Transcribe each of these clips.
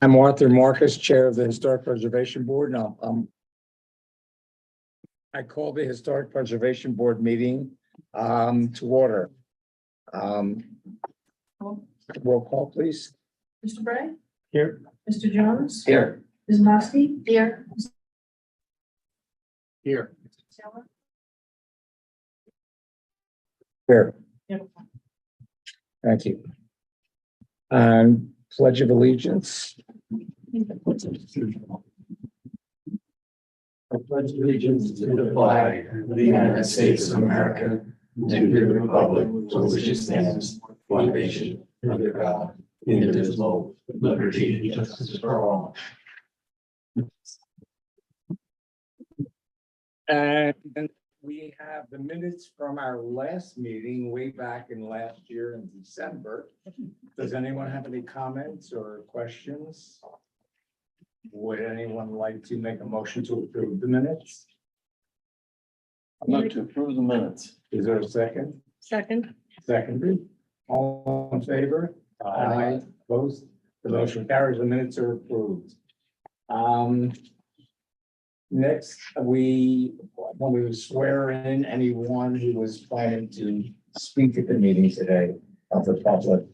I'm Arthur Marcus, Chair of the Historic Preservation Board. Now, I call the Historic Preservation Board meeting to order. Roll call, please. Mr. Bray? Here. Mr. Jones? Here. Ms. Mossy? Here. Here. Taylor? Here. Yep. Thank you. And Pledge of Allegiance. I pledge allegiance to the flag of the United States of America, and to the republic for which it stands, one nation, under God, indivisible, with liberty and justice for all. And then we have the minutes from our last meeting way back in last year in December. Does anyone have any comments or questions? Would anyone like to make a motion to approve the minutes? I'd like to approve the minutes. Is there a second? Second. Seconded. All in favor? Aye. Opposed? The motion carries. The minutes are approved. Next, we want to swear in anyone who was planning to speak at the meeting today of the public.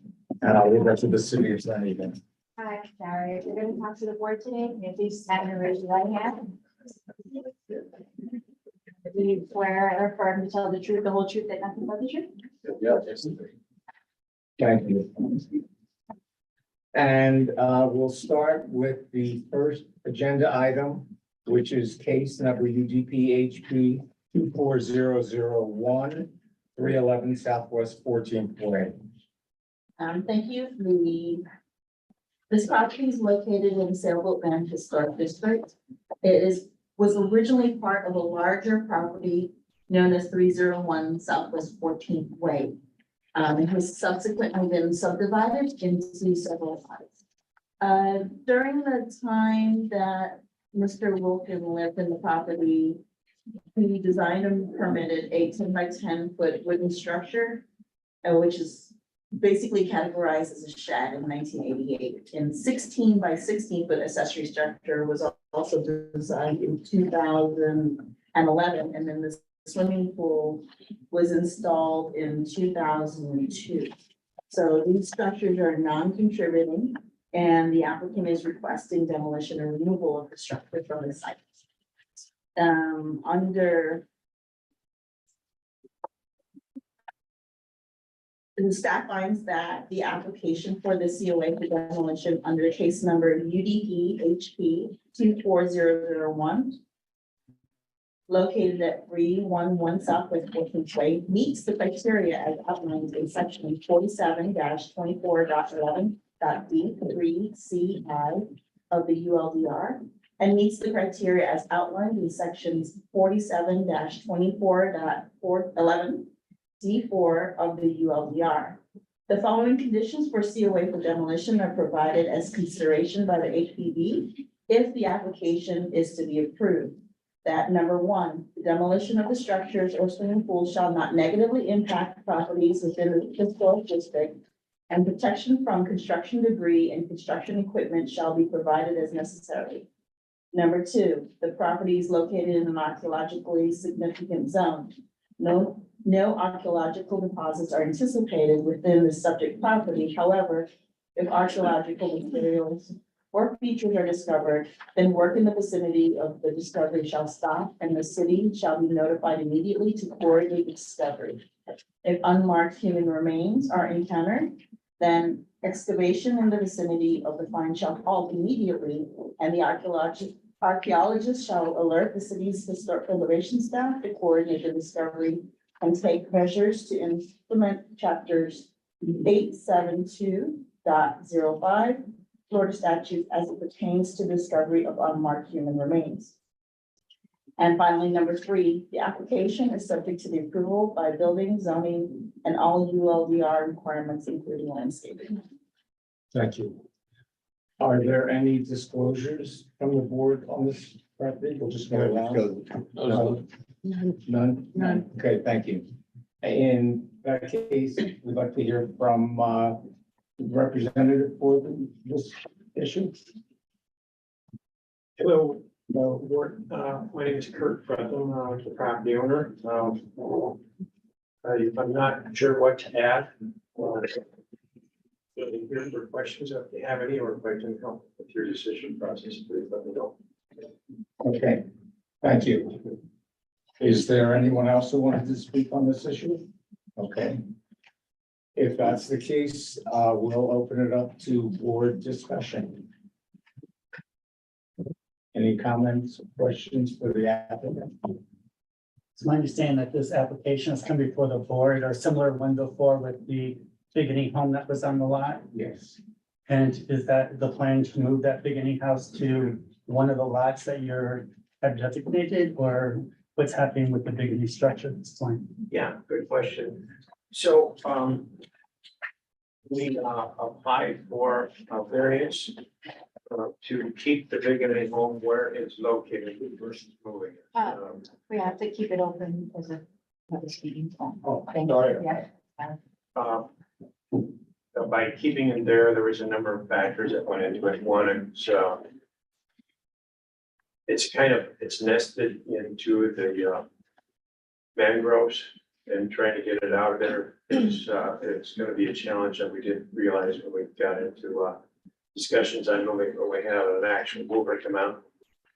And I'll leave that to the city attorney then. Hi, I'm Sarah. If you're going to talk to the board today, can you please stand and raise your right hand? Do you swear or affirm to tell the truth, the whole truth, and nothing but the truth? Thank you. And we'll start with the first agenda item, which is case number UDPHP 24001, 311 Southwest 14th Way. Thank you. This property is located in Sailboat Bend Historic District. Was originally part of a larger property known as 301 Southwest 14th Way. It has subsequently been subdivided into several lots. During the time that Mr. Wilkin lived in the property, he designed and permitted a 10 by 10 foot wooden structure, which is basically categorized as a shed in 1988. And 16 by 16 foot accessory structure was also designed in 2011. And then the swimming pool was installed in 2002. So these structures are non-contributing, and the applicant is requesting demolition and removal of the structure from the site. Under the staff finds that the application for the COA for demolition under case number UDPHP 24001 located at 311 Southwest 14th Way meets the criteria as outlined in section 47-24.11.D3CI of the ULDR and meets the criteria as outlined in sections 47-24.11 D4 of the ULDR. The following conditions for COA for demolition are provided as consideration by the HPB if the application is to be approved. That number one, the demolition of the structures or swimming pools shall not negatively impact properties within the historic district, and protection from construction debris and construction equipment shall be provided as necessary. Number two, the property is located in an archaeologically significant zone. No archaeological deposits are anticipated within the subject property. However, if archaeological materials or features are discovered, then work in the vicinity of the discovery shall stop and the city shall be notified immediately to coordinate the discovery. If unmarked human remains are encountered, then excavation in the vicinity of the find shall halt immediately, and the archaeologist shall alert the city's historic preservation staff to coordinate the discovery and take measures to implement chapters 872.05 Florida statute as it pertains to discovery of unmarked human remains. And finally, number three, the application is subject to the approval by building, zoning, and all ULDR requirements, including landscaping. Thank you. Are there any disclosures from the board on this property? We'll just go around. None? None. Okay, thank you. In that case, we'd like to hear from representative for this issue? Hello, my name is Kurt Fredlin, the property owner. I'm not sure what to add. Here for questions, if you have any, or if I can help with your decision process, please let me know. Okay, thank you. Is there anyone else who wanted to speak on this issue? Okay. If that's the case, we'll open it up to board discussion. Any comments, or questions for the applicant? It's my understanding that this application has come before the board or similar one before with the beginning home that was on the lot. Yes. And is that the plan to move that beginning house to one of the lots that have designated, or what's happening with the beginning structure at this point? Yeah, good question. So, we applied for a variance to keep the beginning home where it's located versus moving it. We have to keep it open as a meeting. Oh, Thank sorry. you. Yeah. By keeping it there was a number of factors that went into it. One, it's nested into the mangroves, and trying to get it out of there is, it's gonna be a challenge that we didn't realize when we got into discussions. I know we had an actual mover come out,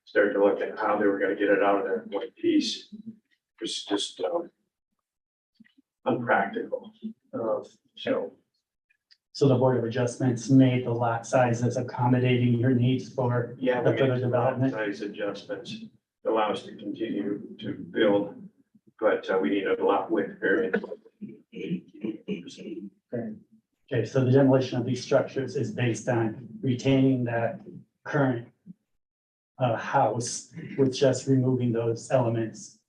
start to look at how they were gonna get it out of there in one piece. It was just unpractical. So the Board of Adjustments made the lot sizes accommodating your needs for Yeah, the we further made some development. size adjustments, allow us to continue to build, but we need a lot width variance. Okay, so the demolition of these structures is based on retaining that current house with just removing those elements.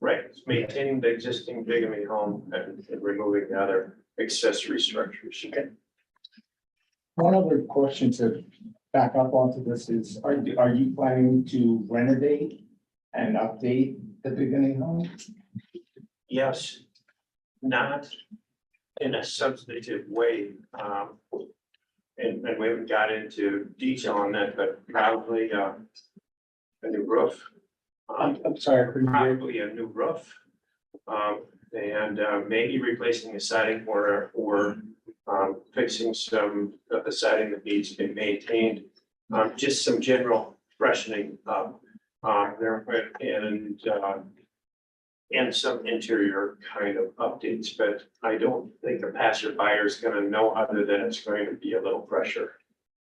Right, it's maintaining the existing bigamy home and removing the other accessory structures. One other question to back up onto this is, are you planning to renovate and update the beginning home? Yes, not in a substantive way. And we haven't got into detail on that, but probably a new roof. I'm sorry, I couldn't hear. Probably a new roof. And maybe replacing the siding or fixing some of the siding that needs to be maintained. Just some general freshening up there, and some interior kind of updates, but I don't think a passerby is gonna know other than it's going to be a little fresher.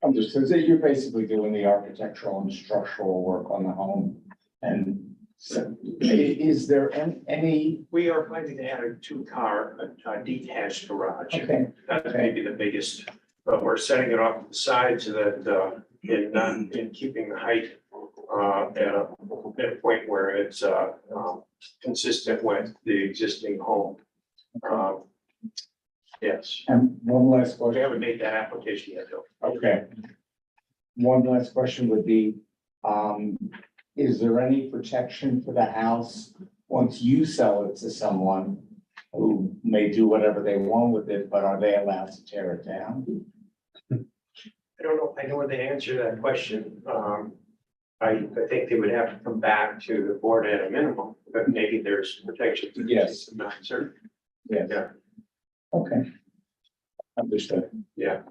Understood. So you're basically doing the architectural and structural work on the home. And so is there any, We are planning to add a two-car, a detached garage. okay, That's maybe the biggest, but we're setting it off to the side so that, in keeping the height, at a point where it's, consistent with the existing home. Yes, and one last we question. haven't made that application yet, though. Okay. One last question would be, is there any protection for the house once you sell it to someone who may do whatever they want with it, but are they allowed to tear it down? I don't know, I know the answer to that question. I think they would have to come back to the board at a minimum, but maybe there's protection. Yes. I'm not certain. Yeah. Yeah. Okay. Understood. Yeah.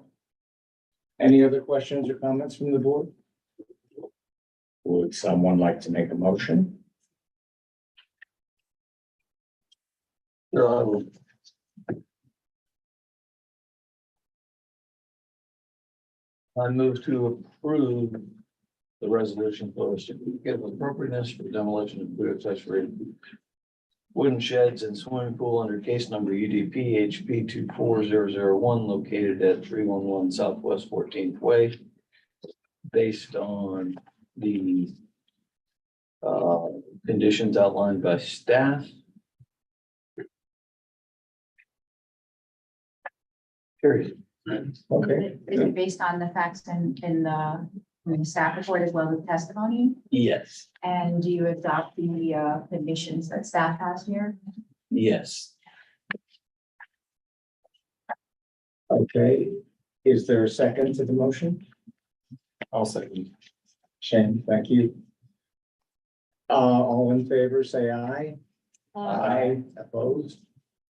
Any other questions or comments from the board? Would someone like to make a motion? I move to approve the resolution for a certificate of appropriateness for demolition of two accessory wooden sheds and swimming pool under case number UDP HP 24001 located at 311 Southwest 14th Way. Based on the conditions outlined by staff. Period. Okay. Is it based on the facts in the staff report as well as testimony? Yes. And do you adopt the conditions that staff has here? Yes. Okay, is there a second to the motion? I'll second. Shane, thank you. All in favor, say aye. Aye. Opposed?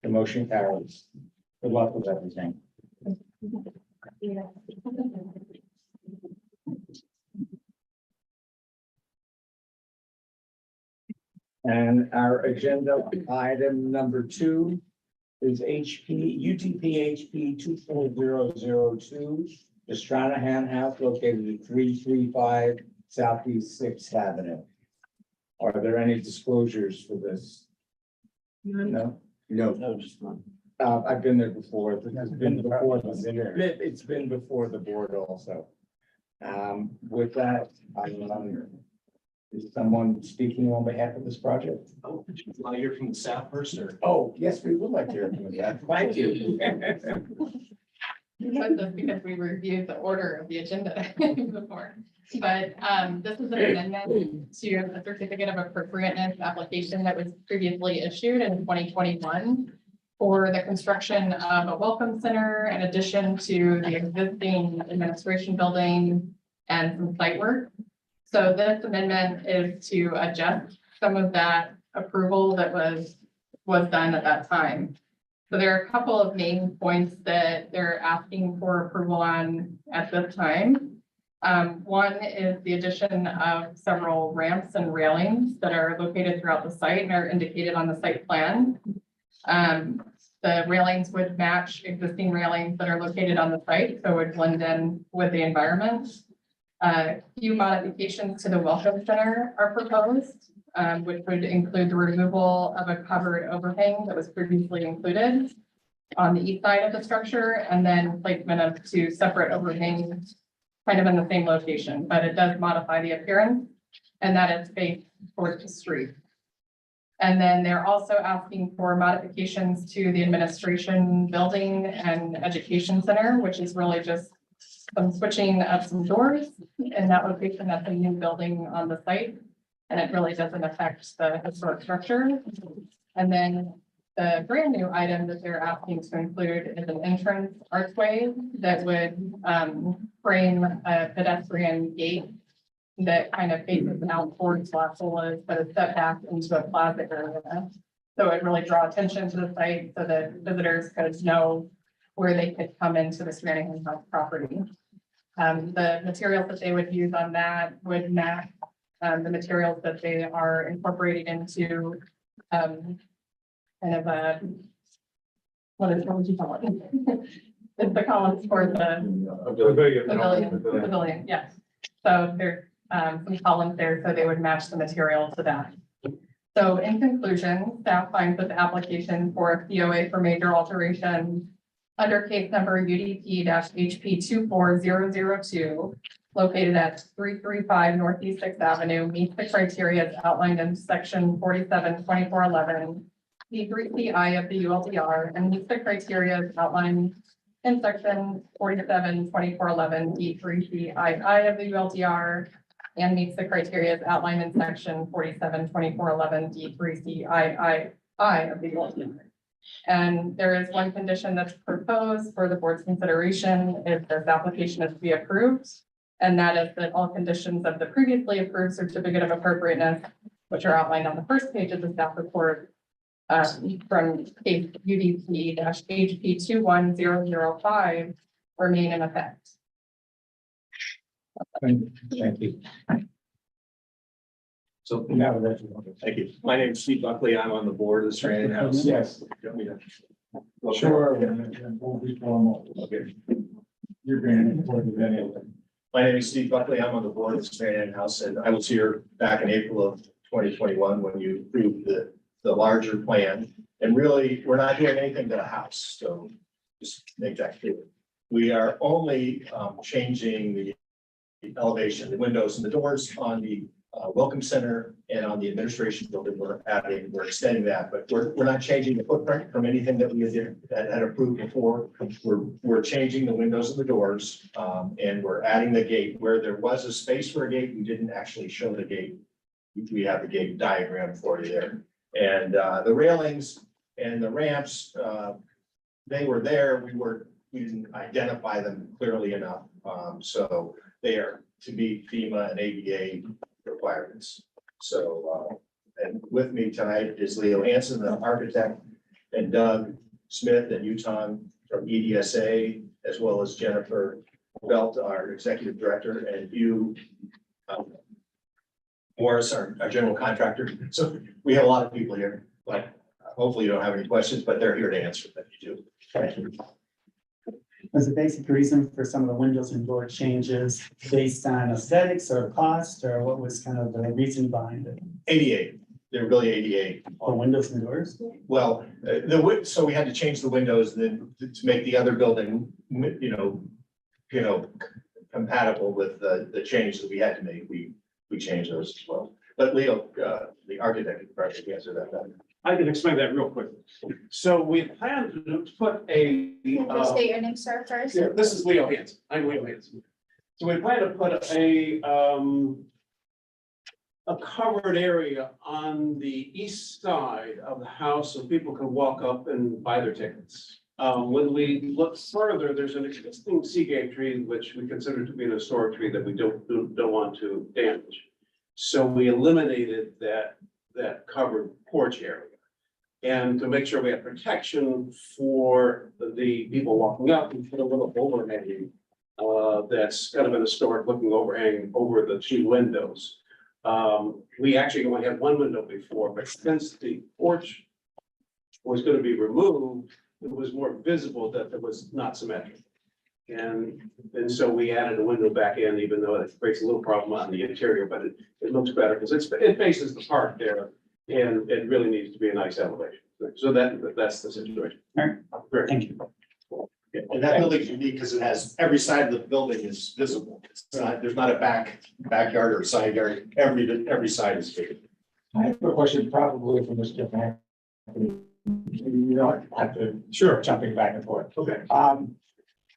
The motion carries. Good luck with everything. And our agenda item number 2 is UTP HP 24002, the Stranahan House located at 335 Southeast Sixth Avenue. Are there any disclosures for this? No? No. I've been there before. It's been before it's been before the board also. With that, is someone speaking on behalf of this project? Oh, would you want to hear from the staff first or? Oh, yes, we would like to hear from you. Thank you. That's because we reviewed the order of the agenda before. But this is an amendment to the certificate of appropriateness application that was previously issued in 2021 for the construction of a welcome center in addition to the existing administration building and some site work. So this amendment is to adjust some of that approval that was done at that time. So there are a couple of main points that they're asking for approval on at this time. One is the addition of several ramps and railings that are located throughout the site and are indicated on the site plan. The railings would match existing railings that are located on the site, so it would blend in with the environment. Few modifications to the welcome center are proposed, which would include the removal of a covered overhang that was previously included on the east side of the structure, and then placement of 2 separate overhangs kind of in the same location, but it does modify the appearance, and that is faced towards the street. And then they're also asking for modifications to the administration building and education center, which is really just some switching of some doors in that location. That's a new building on the site, and it really doesn't affect the historic structure. And then the brand new item that they're asking to include is an entrance archway that would frame a pedestrian gate that kind of faces out towards Las Olas, but is set back into a plaza area. So it really draw attention to the site so that visitors could know where they could come into the Stranahan House property. The materials that they would use on that would match the materials that they are incorporating into kind of a, what would you call it? It's the columns for the pavilion, yes. So there's some columns there, so they would match the material to that. So in conclusion, staff finds that the application for a COA for major alteration under case number UDP-HP 24002, located at 335 Northeast Sixth Avenue, meets the criteria as outlined in section 47-2411, D3CI of the ULDR, and meets the criteria as outlined in section 47-2411, D3CII of the ULDR, and meets the criteria as outlined in section 47-2411, D3CII of the ULDR. And there is one condition that's proposed for the board's consideration if this application is to be approved. And that is that all conditions of the previously approved certificate of appropriateness, which are outlined on the first page of the staff report, from case UDP-HP 21005 remain in effect. Thank you. So, Now, that's- thank you. My name is Steve Buckley. I'm on the board of the Stranahan House. Yes, You want me to- sure. We'll be formal. Okay. You're being important anyway. My name is Steve Buckley. I'm on the board of the Stranahan House, and I was here back in April of 2021 when you approved the larger plan. And really, we're not doing anything to the house, so just make that clear. We are only changing the elevation, the windows and the doors on the welcome center and on the administration building. We're extending that, but we're not changing the footprint from anything that we had approved before. We're changing the windows and the doors, and we're adding the gate where there was a space for a gate. We didn't actually show the gate. We have the gate diagram for you there. And the railings and the ramps, they were there. We didn't identify them clearly enough. So they are to meet FEMA and ADA requirements. So, and with me tonight is Leo Hanson, the architect, and Doug Smith and Yutong from EDSA, as well as Jennifer Belt, our executive director, and Hugh Morris, our general contractor. So we have a lot of people here, but hopefully you don't have any questions, but they're here to answer them if you do. Thank you. Was the basic reason for some of the windows and door changes based on aesthetics or cost, or what was kind of the reason behind it? ADA, they're really ADA. For windows and doors? Well, so we had to change the windows then to make the other building, compatible with the change that we had to make. We changed those as well. But Leo, the architect, can probably answer that better. I can explain that real quickly. So we plan to put a, Can you state your name, sir, first? yeah, this is Leo Hanson. I'm Leo Hanson. So we plan to put a covered area on the east side of the house so people can walk up and buy their tickets. When we look further, there's an existing Seagate tree, which we consider to be an historic tree that we don't want to damage. So we eliminated that covered porch area. And to make sure we have protection for the people walking up, we put a little overhang that's kind of an historic looking overhang over the two windows. We actually only had one window before, but since the porch was going to be removed, it was more visible that there was not symmetric. And so we added a window back in, even though it creates a little problem on the interior, but it looks better because it faces the park there. And it really needs to be a nice elevation. So that's the situation. All right. Great. Thank you. Yeah, and that building's unique because it has, every side of the building is visible. It's not, there's not a backyard or a side yard. Every side is visible. I have a question probably for Mr. Van. You don't have to. Sure. Jumping back and forth. Okay.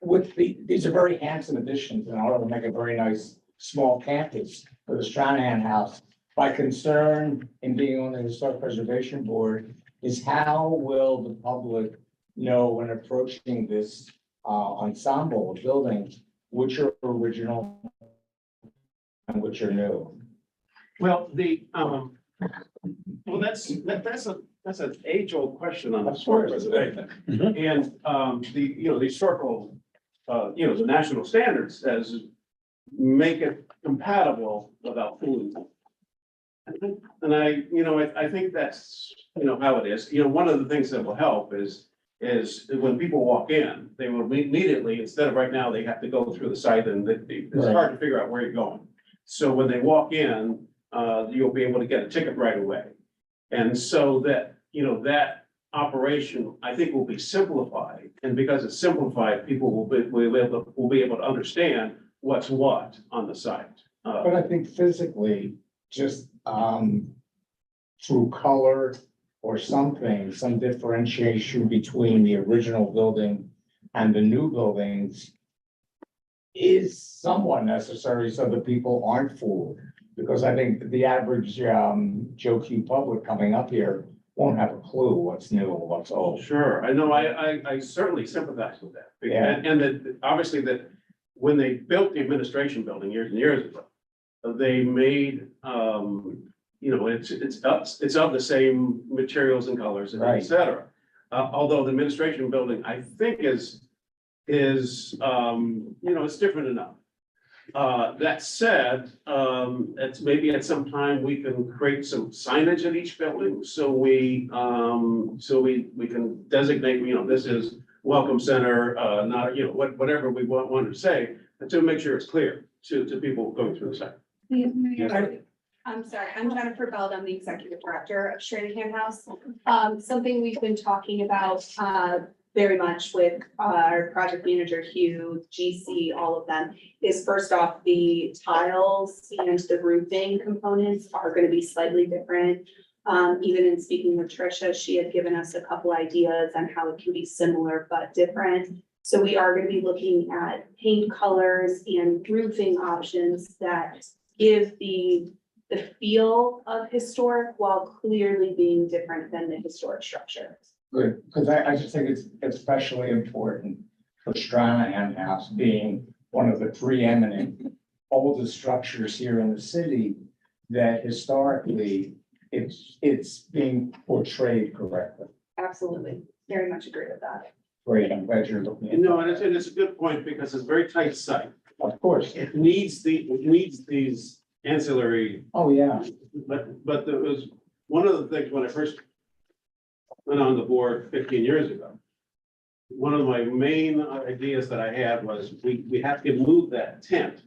With these are very handsome additions and I want to make a very nice small campus for the Stranahan House. My concern in being on the Historic Preservation Board is how will the public know when approaching this ensemble of buildings, which are original and which are new? Well, that's an age-old question on the historic preservation. And the historical, the national standard says make it compatible without fooling. And I think that's, how it is. One of the things that will help is when people walk in, they will immediately, instead of right now, they have to go through the site and it's hard to figure out where you're going. So when they walk in, you'll be able to get a ticket right away. And so that, that operation, I think, will be simplified. And because it's simplified, people will be able to understand what's what on the site. But I think physically, just through color or something, some differentiation between the original building and the new buildings is somewhat necessary so that people aren't fooled. Because I think the average Joe Q public coming up here won't have a clue what's new or what's old. Sure, I know, I certainly sympathize with that. Yeah. And that, obviously, that when they built the administration building years and years ago, they made, it's of the same materials and colors and et cetera. Although the administration building, I think is, it's different enough. That said, it's maybe at some time we can create some signage at each building. So we can designate, this is Welcome Center, not, whatever we want to say, to make sure it's clear to people going through the site. I'm sorry, I'm Jennifer Beld, I'm the executive director of Stranahan House. Something we've been talking about very much with our project manager, Hugh, GC, all of them, is first off, the tiles and the roofing components are going to be slightly different. Even in speaking with Tricia, she had given us a couple ideas on how it can be similar but different. So we are going to be looking at paint colors and roofing options that give the feel of historic while clearly being different than the historic structure. Good, because I just think it's especially important for Stranahan House being one of the preeminent oldest structures here in the city that historically it's being portrayed correctly. Absolutely, very much agree with that. Great, I'm glad you're looking at. No, and it's a good point because it's a very tight site. Of course. It needs these ancillary, Oh, yeah. but there was, one of the things when I first went on the board 15 years ago, one of my main ideas that I had was we have to move that tent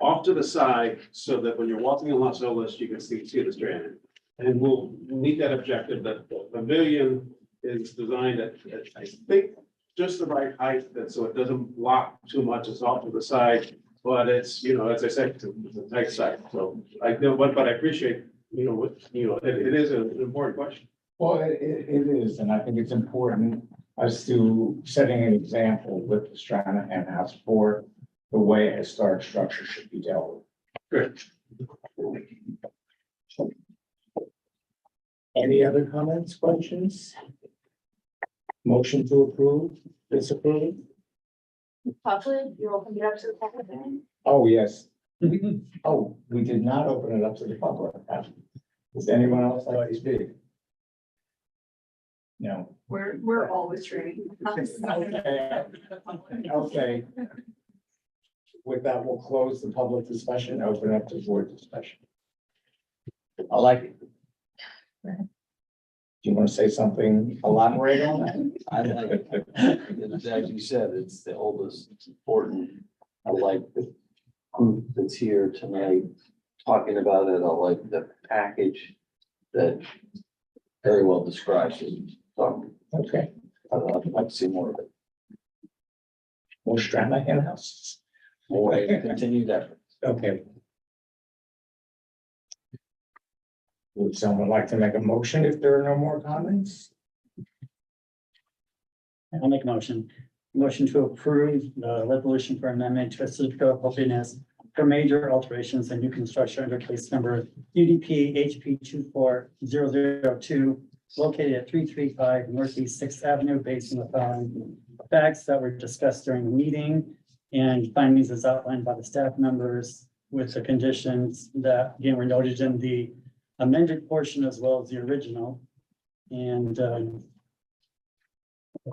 off to the side so that when you're walking in Las Olas, you can see the Strand. And we'll meet that objective that the pavilion is designed at, I think, just the right height, that so it doesn't block too much, it's off to the side. But it's, you know, as I said, it's a tight site, so I know, but I appreciate, it is an important question. Well, it is, and I think it's important as to setting an example with the Stranahan House for the way a historic structure should be dealt Good. with. Any other comments, questions? Motion to approve, disapprove? Public, you opened it up to the public then? Oh, yes. Oh, we did not open it up to the public. Does anyone else like to speak? No. We're always training. Okay. With that, we'll close the public discussion, open up to board discussion. I like it. Do you want to say something, elaborate on that? I like it. It's as you said, it's the oldest, it's important. I like the group that's here tonight talking about it. I like the package that very well describes it. So Okay, I'd like to see more of it. more Stranahan houses. More continued effort. Okay. Would someone like to make a motion if there are no more comments? I'll make a motion. Motion to approve the resolution for amendment to a certificate of appropriateness for major alterations and new construction under case number UDP HP 24002 located at 335 Northeast Sixth Avenue based on the following facts that were discussed during the meeting and findings as outlined by the staff members with the conditions that again were noted in the amended portion as well as the original. And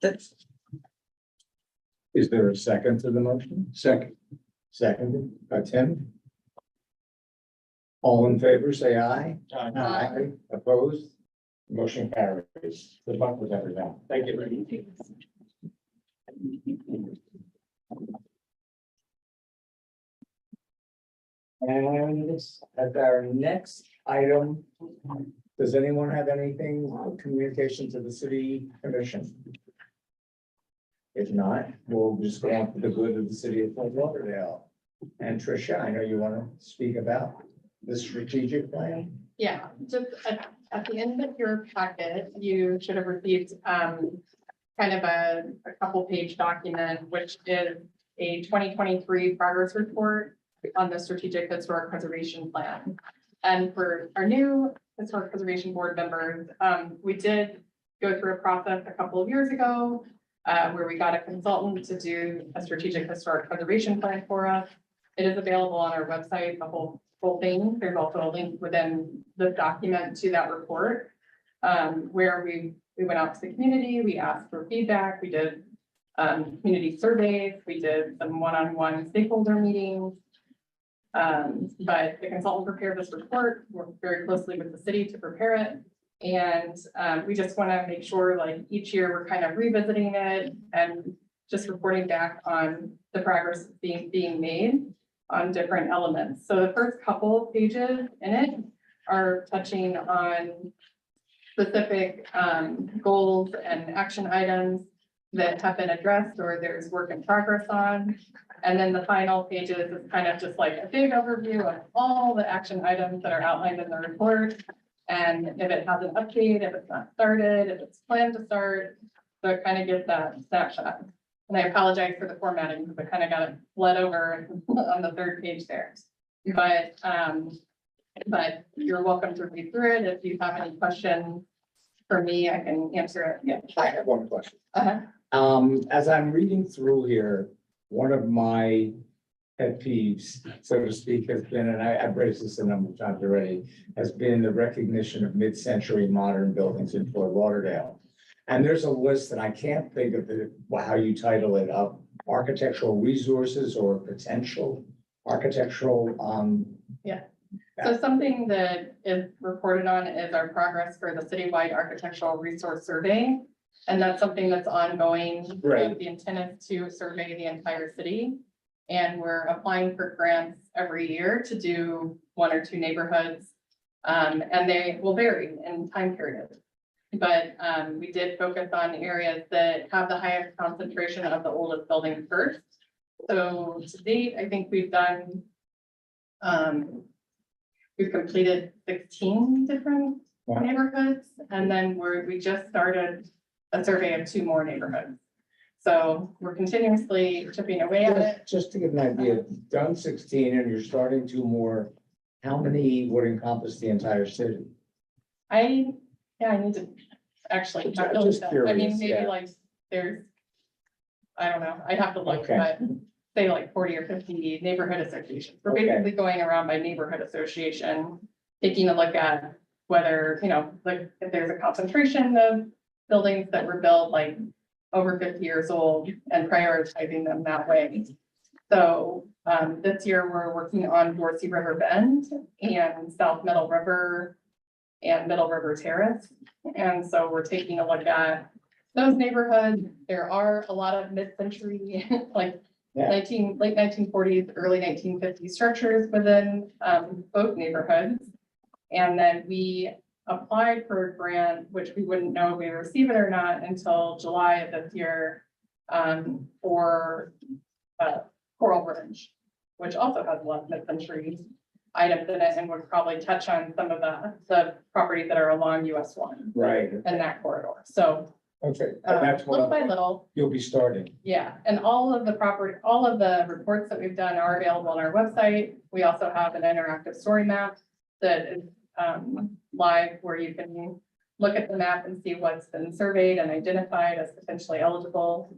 that's it. Is there a second to the motion? Second. Seconded by Tim. All in favor, say aye. Aye. Opposed? Motion carries. Good luck with everything. Thank you. And as our next item, does anyone have anything, communication to the city commission? If not, we'll just go on to the good of the city of Fort Lauderdale. And Tricia, I know you want to speak about the strategic plan. Yeah, just at the end of your packet, you should have received kind of a couple page document, which is a 2023 progress report on the strategic historic preservation plan. And for our new historic preservation board members, we did go through a process a couple of years ago where we got a consultant to do a strategic historic preservation plan for us. It is available on our website, the whole thing. There's also a link within the document to that report where we went out to the community, we asked for feedback, we did community surveys, we did some one-on-one stakeholder meetings. But the consultant prepared this report, worked very closely with the city to prepare it. And we just want to make sure, like, each year we're kind of revisiting it and just reporting back on the progress being made on different elements. So the first couple of pages in it are touching on specific goals and action items that have been addressed or there's work in progress on. And then the final pages is kind of just like a big overview of all the action items that are outlined in the report. And if it hasn't updated, if it's not started, if it's planned to start, so it kind of gives that snapshot. And I apologize for the formatting because I kind of got it bled over on the third page there. But you're welcome to read through it. If you have any questions for me, I can answer it. Yeah. I have one question. Uh-huh. As I'm reading through here, one of my pet peeves, so to speak, has been, and I've raised this a number of times already, has been the recognition of mid-century modern buildings in Fort Lauderdale. And there's a list, and I can't think of the, how you title it, of architectural resources or potential architectural, So something that is reported on is our progress for the citywide architectural resource survey. And that's something that's ongoing. Right. The intent is to survey the entire city. And we're applying for grants every year to do 1 or 2 neighborhoods. And they will vary in time period. But we did focus on areas that have the highest concentration of the oldest buildings first. So to date, I think we've done we've completed 16 different Wow. neighborhoods, and then we just started a survey of 2 more neighborhoods. So we're continuously chipping away at it. just to get an idea, done 16 and you're starting 2 more, how many would encompass the entire city? I need to actually Just calculate that. I mean, curious, maybe yeah. like there's, I don't know, I'd have to look, Okay. but say like 40 or 50 neighborhood associations. We're Okay. basically going around by neighborhood association, taking a look at whether, like if there's a concentration of buildings that were built like over 50 years old and prioritizing them that way. So this year, we're working on Dorsey River Bend and South Middle River and Middle River Terrace. And so we're taking a look at those neighborhoods. There are a lot of mid-century, like Yeah. late 1940s, early 1950s structures within both neighborhoods. And then we applied for a grant, which we wouldn't know if we receive it or not until July of this year, for Coral Ridge, which also has a lot of mid-century items in it and would probably touch on some of the properties that are along US 1 Right, in that corridor. So okay, that's little by what little, you'll be starting. yeah, and all of the reports that we've done are available on our website. We also have an interactive story map that is live where you can look at the map and see what's been surveyed and identified as potentially eligible.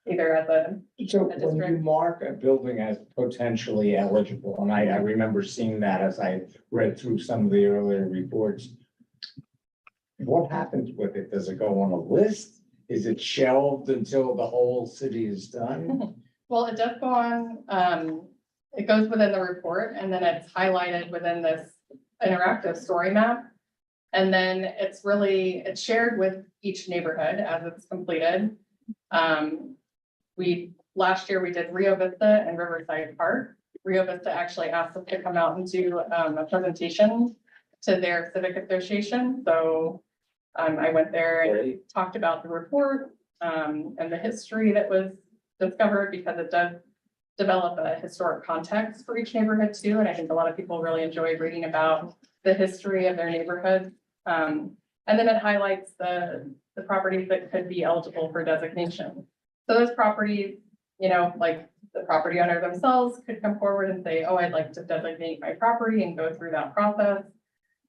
Either as a, So a when you district. mark a building as potentially eligible, and I remember seeing that as I read through some of the earlier reports. What happens with it? Does it go on a list? Is it shelved until the whole city is done? well, it does go on, it goes within the report and then it's highlighted within this interactive story map. And then it's shared with each neighborhood as it's completed. Last year we did Rio Vista and Riverside Park. Rio Vista actually asked us to come out and do a presentation to their civic association. So I went there and talked about the report and the history that was discovered, because it does develop a historic context for each neighborhood too. And I think a lot of people really enjoy reading about the history of their neighborhood. And then it highlights the properties that could be eligible for designation. So those properties, like the property owner themselves could come forward and say, oh, I'd like to designate my property and go through that process.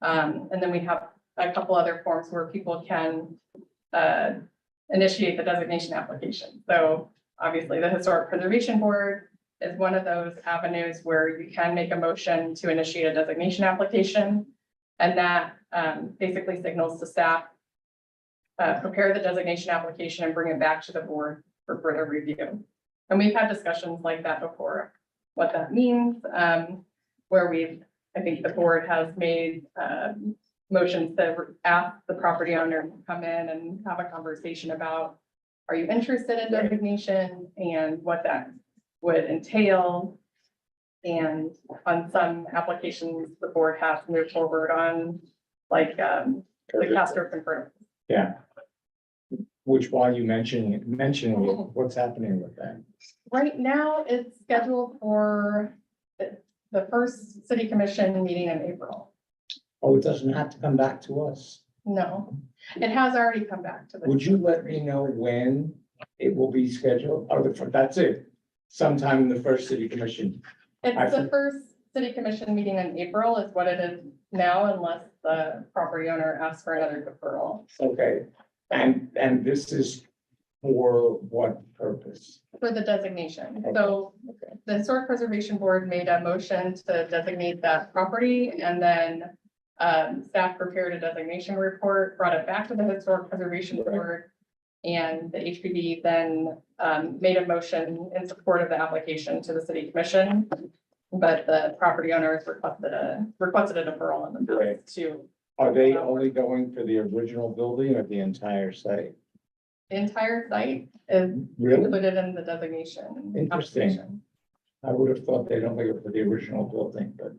And then we have a couple other forms where people can initiate the designation application. So obviously the Historic Preservation Board is one of those avenues where you can make a motion to initiate a designation application. And that basically signals to staff, prepare the designation application and bring it back to the board for further review. And we've had discussions like that before, what that means, where I think the board has made motions to ask the property owner to come in and have a conversation about, are you interested in designation and what that would entail? And on some applications, the board has moved forward on like the Castro convertible. Yeah. Which, while you mentioning it, what's happening with that? Right now, it's scheduled for the first city commission meeting in April. Oh, it doesn't have to come back to us. No, it has already come back to the. Would you let me know when it will be scheduled? Oh, that's it. Sometime in the first city commission. It's the first city commission meeting in April is what it is now, unless the property owner asks for another deferral. Okay, and this is for what purpose? For the designation. So the Historic Preservation Board made a motion to designate that property and then staff prepared a designation report, brought it back to the Historic Preservation Board. And the HPD then made a motion in support of the application to the city commission. But the property owners requested a deferral in the bill to Are they only going for the original building or the entire site? the entire site is Really? included in the designation. Interesting. application. I would have thought they'd only go for the original building, but.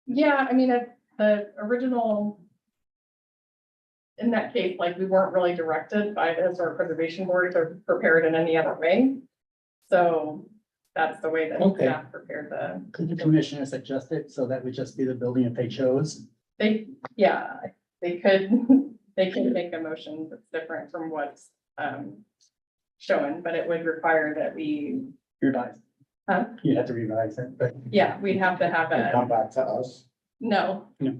Yeah, I mean, the original. In that case, like, we weren't really directed by the Historic Preservation Board to prepare it in any other way. So that's the way that Okay. staff prepared Could the commissioners adjust it so that would just be the building if they chose? they could, they could make a motion that's different from what's shown, but it would require that we, Revise. Huh? You have to revise it, but. yeah, we'd have to have And come a, back to us. no. No.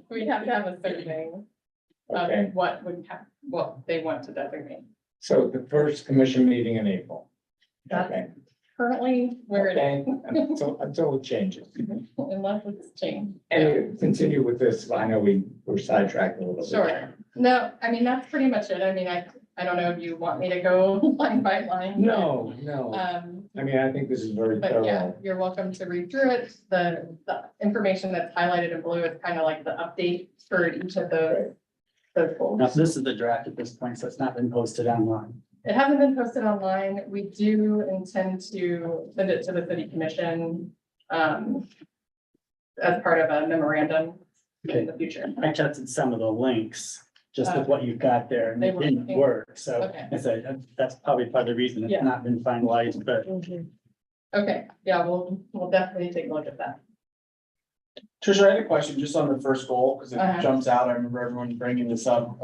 We'd have to have a survey Okay, of what would have, what they want to designate. so the first commission meeting in April. That's Okay. currently where it Okay, is, until it changes. unless it's changed. And continue with this. I know we're sidetracked a little bit. Sure. No, I mean, that's pretty much it. I mean, I don't know if you want me to go line by line. No, I mean, I think this is very But yeah, thorough. you're welcome to read through it. The information that's highlighted in blue is kind of like the update for each of those goals. Now, this is the draft at this point, so it's not been posted online. It hasn't been posted online. We do intend to send it to the city commission as part of a memorandum in the future. I tested some of the links, just with what you've got there, and They it were didn't working. work, so. Okay. I said, that's probably part of the reason Yeah. it's not been finalized, but Okay, yeah, we'll definitely take a look at that. Tricia, I had a question just on the first goal, because it Uh-huh. jumps out. I remember everyone bringing this up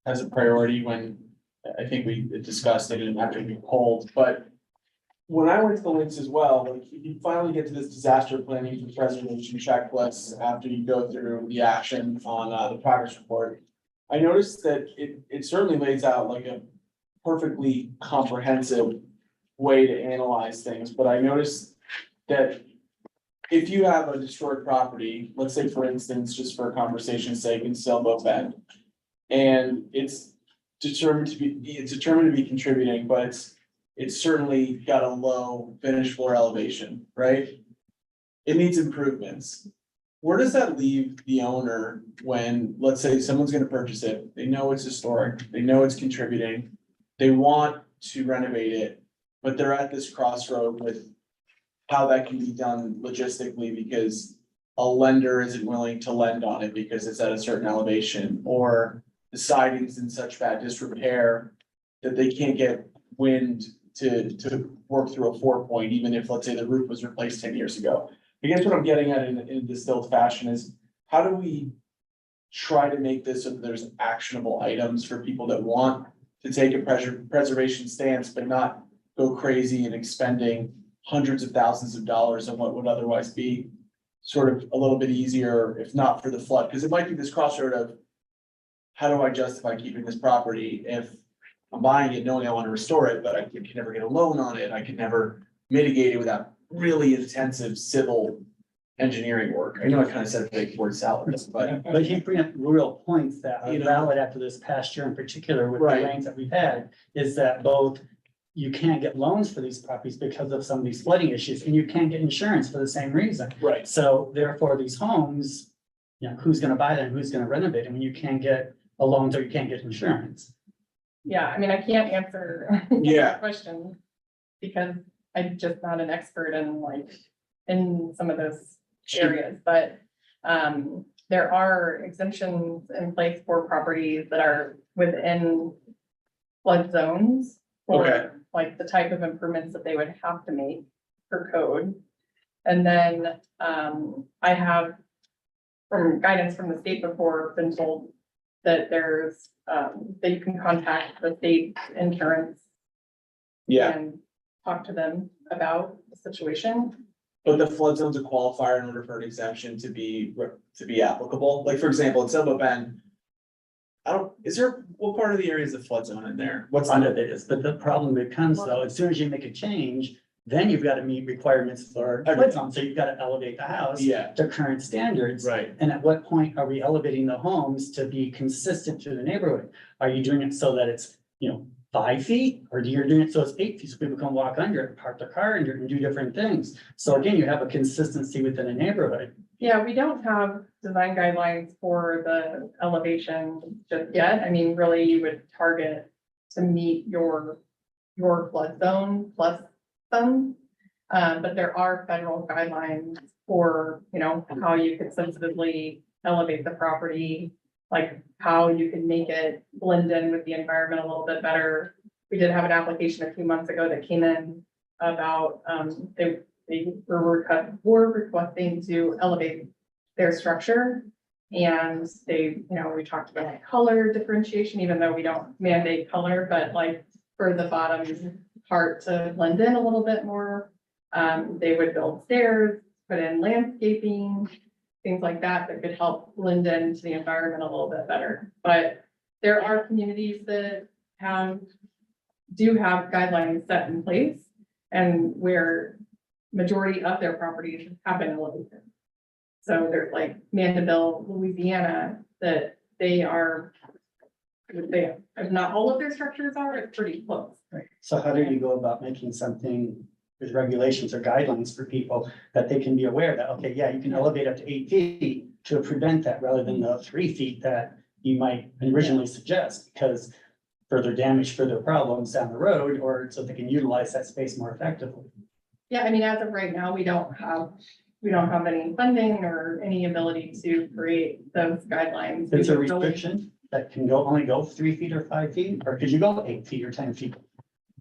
as a priority when I think we discussed it and after we polled, but when I went to the links as well, like you finally get to this disaster planning for preservation checklist after you go through the action on the progress report. I noticed that it certainly lays out like a perfectly comprehensive way to analyze things, but I noticed that if you have a destroyed property, let's say for instance, just for conversation's sake in Sailboat Bend, and it's determined to be contributing, but it's certainly got a low finished floor elevation, right? It needs improvements. Where does that leave the owner when, let's say, someone's gonna purchase it, they know it's historic, they know it's contributing, they want to renovate it, but they're at this crossroad with how that can be done logistically because a lender isn't willing to lend on it because it's at a certain elevation, or the siding's in such bad disrepair that they can't get wind to work through a 4-point, even if, let's say, the roof was replaced 10 years ago. I guess what I'm getting at in a distilled fashion is, how do we try to make this so that there's actionable items for people that want to take a preservation stance, but not go crazy and expending hundreds of thousands of dollars on what would otherwise be sort of a little bit easier, if not for the flood, because it might be this crossroad of how do I justify keeping this property if I'm buying it knowing I want to restore it, but I can never get a loan on it, I can never mitigate it without really intensive civil engineering work. I know I kind of said a big word salad, but you bring up real points that are You know. valid after this past year in particular with the Right. rains that we've had, is that both you can't get loans for these properties because of some of these flooding issues, and you can't get insurance for the same reason. right, So therefore, these homes, you know, who's gonna buy them, who's gonna renovate them, when you can't get a loan or you can't get insurance? Yeah, I mean, I can't answer Yeah. that question because I'm just not an expert in some of those areas, but there are exemptions in place for properties that are within flood zones. Okay. For like the type of improvements that they would have to make for code. And then I have from guidance from the state before been told that there's that you can contact the state insurance yeah. and talk to them about the situation. But the flood zone's a qualifier in order for an exemption to be applicable. Like, for example, in Sailboat Bend, what part of the area is the flood zone in there? What's Some of it is, but the problem becomes though, as soon as you make a change, then you've got to meet requirements for everything. So you've got to elevate the house Yeah, to current standards. right. And at what point are we elevating the homes to be consistent to the neighborhood? Are you doing it so that it's, 5 feet, or do you doing it so it's 8 feet, so people can walk under it, park their car under it and do different things? So again, you have a consistency within a neighborhood. Yeah, we don't have design guidelines for the elevation just yet. I mean, really, you would target to meet your flood zone plus some. But there are federal guidelines for, how you could sensitively elevate the property, like how you can make it blend in with the environment a little bit better. We did have an application a few months ago that came in about, they were requesting to elevate their structure. And they, we talked about like color differentiation, even though we don't mandate color, but like for the bottom part to blend in a little bit more. They would build stairs, put in landscaping, things like that, that could help blend into the environment a little bit better. But there are communities that do have guidelines set in place and where majority of their properties have been elevated. So there's like Mandeville, Louisiana, that if not all of their structures are, it's pretty close. Right. So how do you go about making something with regulations or guidelines for people that they can be aware that, okay, yeah, you can elevate up to 8 feet to prevent that rather than the 3 feet that you might originally suggest, because further damage, further problems down the road, or so they can utilize that space more effectively. Yeah, I mean, as of right now, we don't have any funding or any ability to create those guidelines. It's a restriction that can only go 3 feet or 5 feet, or could you go 8 feet or 10 feet?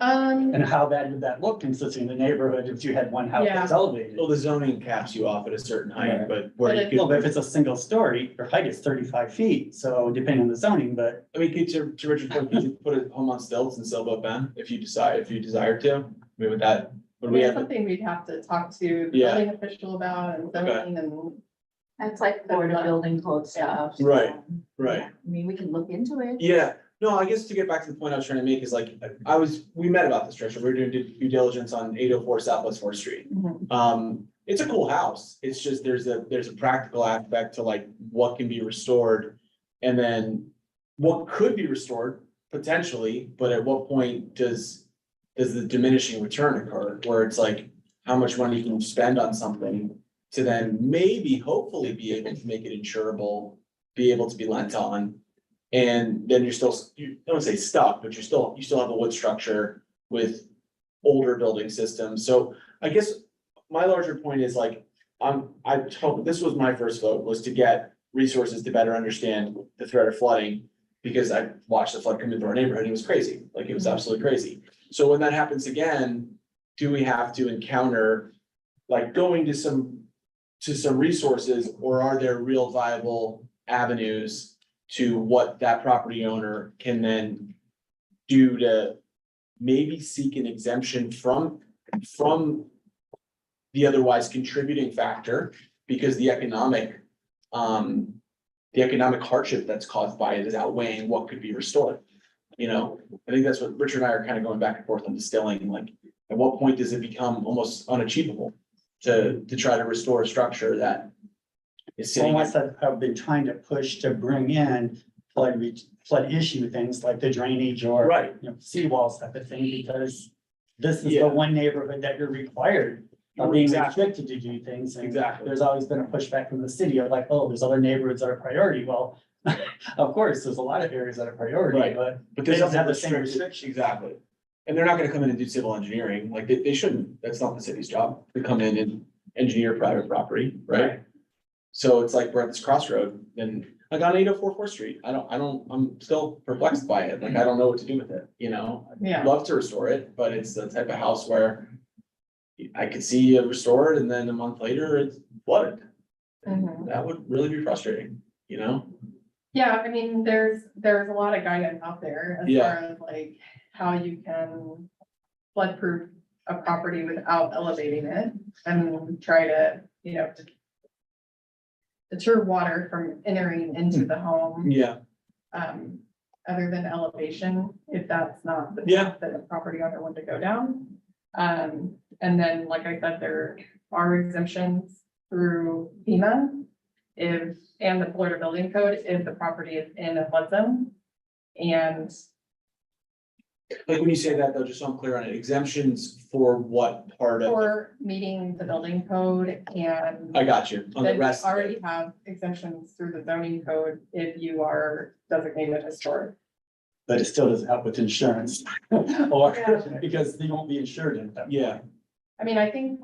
And how bad would that look considering the neighborhood if you had one house that's elevated? Well, the zoning caps you off at a certain height, Right. but where you Well, but if could, it's a single story, your height is 35 feet, so depending on the zoning, but I mean, to Richard's point, could you put a home on stilts and Sailboat Bend if you desire to? I mean, would we Yeah, have? something we'd have to talk to the Yeah. building official about and zoning and. That's like Florida building code stuff. so, Right, right. yeah, I mean, we can look into it. Yeah, no, I guess to get back to the point I was trying to make is like, we met about this structure, we were doing due diligence on 804 Southwest Fourth Street. It's a cool house, it's just, there's a practical aspect to like what can be restored. And then what could be restored potentially, but at what point does the diminishing return occur? Where it's like, how much money can you spend on something to then maybe hopefully be able to make it insurable, be able to be lent on. And then you're still, I don't wanna say stuck, but you still have a wood structure with older building systems. So I guess my larger point is like, this was my first vote, was to get resources to better understand the threat of flooding. Because I watched the flood come into our neighborhood, it was crazy, like it was absolutely crazy. So when that happens again, do we have to encounter, like going to some resources, or are there real viable avenues to what that property owner can then do to maybe seek an exemption from the otherwise contributing factor, because the economic hardship that's caused by it is outweighing what could be restored. I think that's what Richard and I are kind of going back and forth on distilling, like, at what point does it become almost unachievable to try to restore a structure that is sitting? almost I've been trying to push to bring in flood issue things like the drainage or Right, seawalls type of thing, because this is Yeah. the one neighborhood that you're required of being Exactly. restricted to do things. And exactly. there's always been a pushback from the city of like, oh, there's other neighborhoods that are priority. Well, of course, there's a lot of areas that are priority, Right. but But they there's don't also have the same restricted, restrictions. exactly. And they're not gonna come in and do civil engineering, like they shouldn't, that's not the city's job, to come in and engineer private property, right? So it's like we're at this crossroad, and like on 804 Fourth Street, I'm still perplexed by it, like I don't know what to do with it, I'd Yeah. love to restore it, but it's the type of house where I could see you restore it and then a month later it's flooded. Mhm. That would really be frustrating, Yeah, I mean, there's a lot of guidance out there as Yeah. far as like how you can flood-proof a property without elevating it and try to, deter water from entering into the home. Yeah, other than elevation, if that's not the Yeah. path that the property owner wanted to go down. And then, like I said, there are exemptions through FEMA and the Florida Building Code if the property is in a flood zone. And Like when you say that though, just so I'm clear on it, exemptions for what part of, for meeting the building code and I got you, on the then we rest. of it. already have exemptions through the zoning code if you are designated historic. But it still doesn't help with insurance. Or, because they won't be insured in that. Yeah, I mean, I think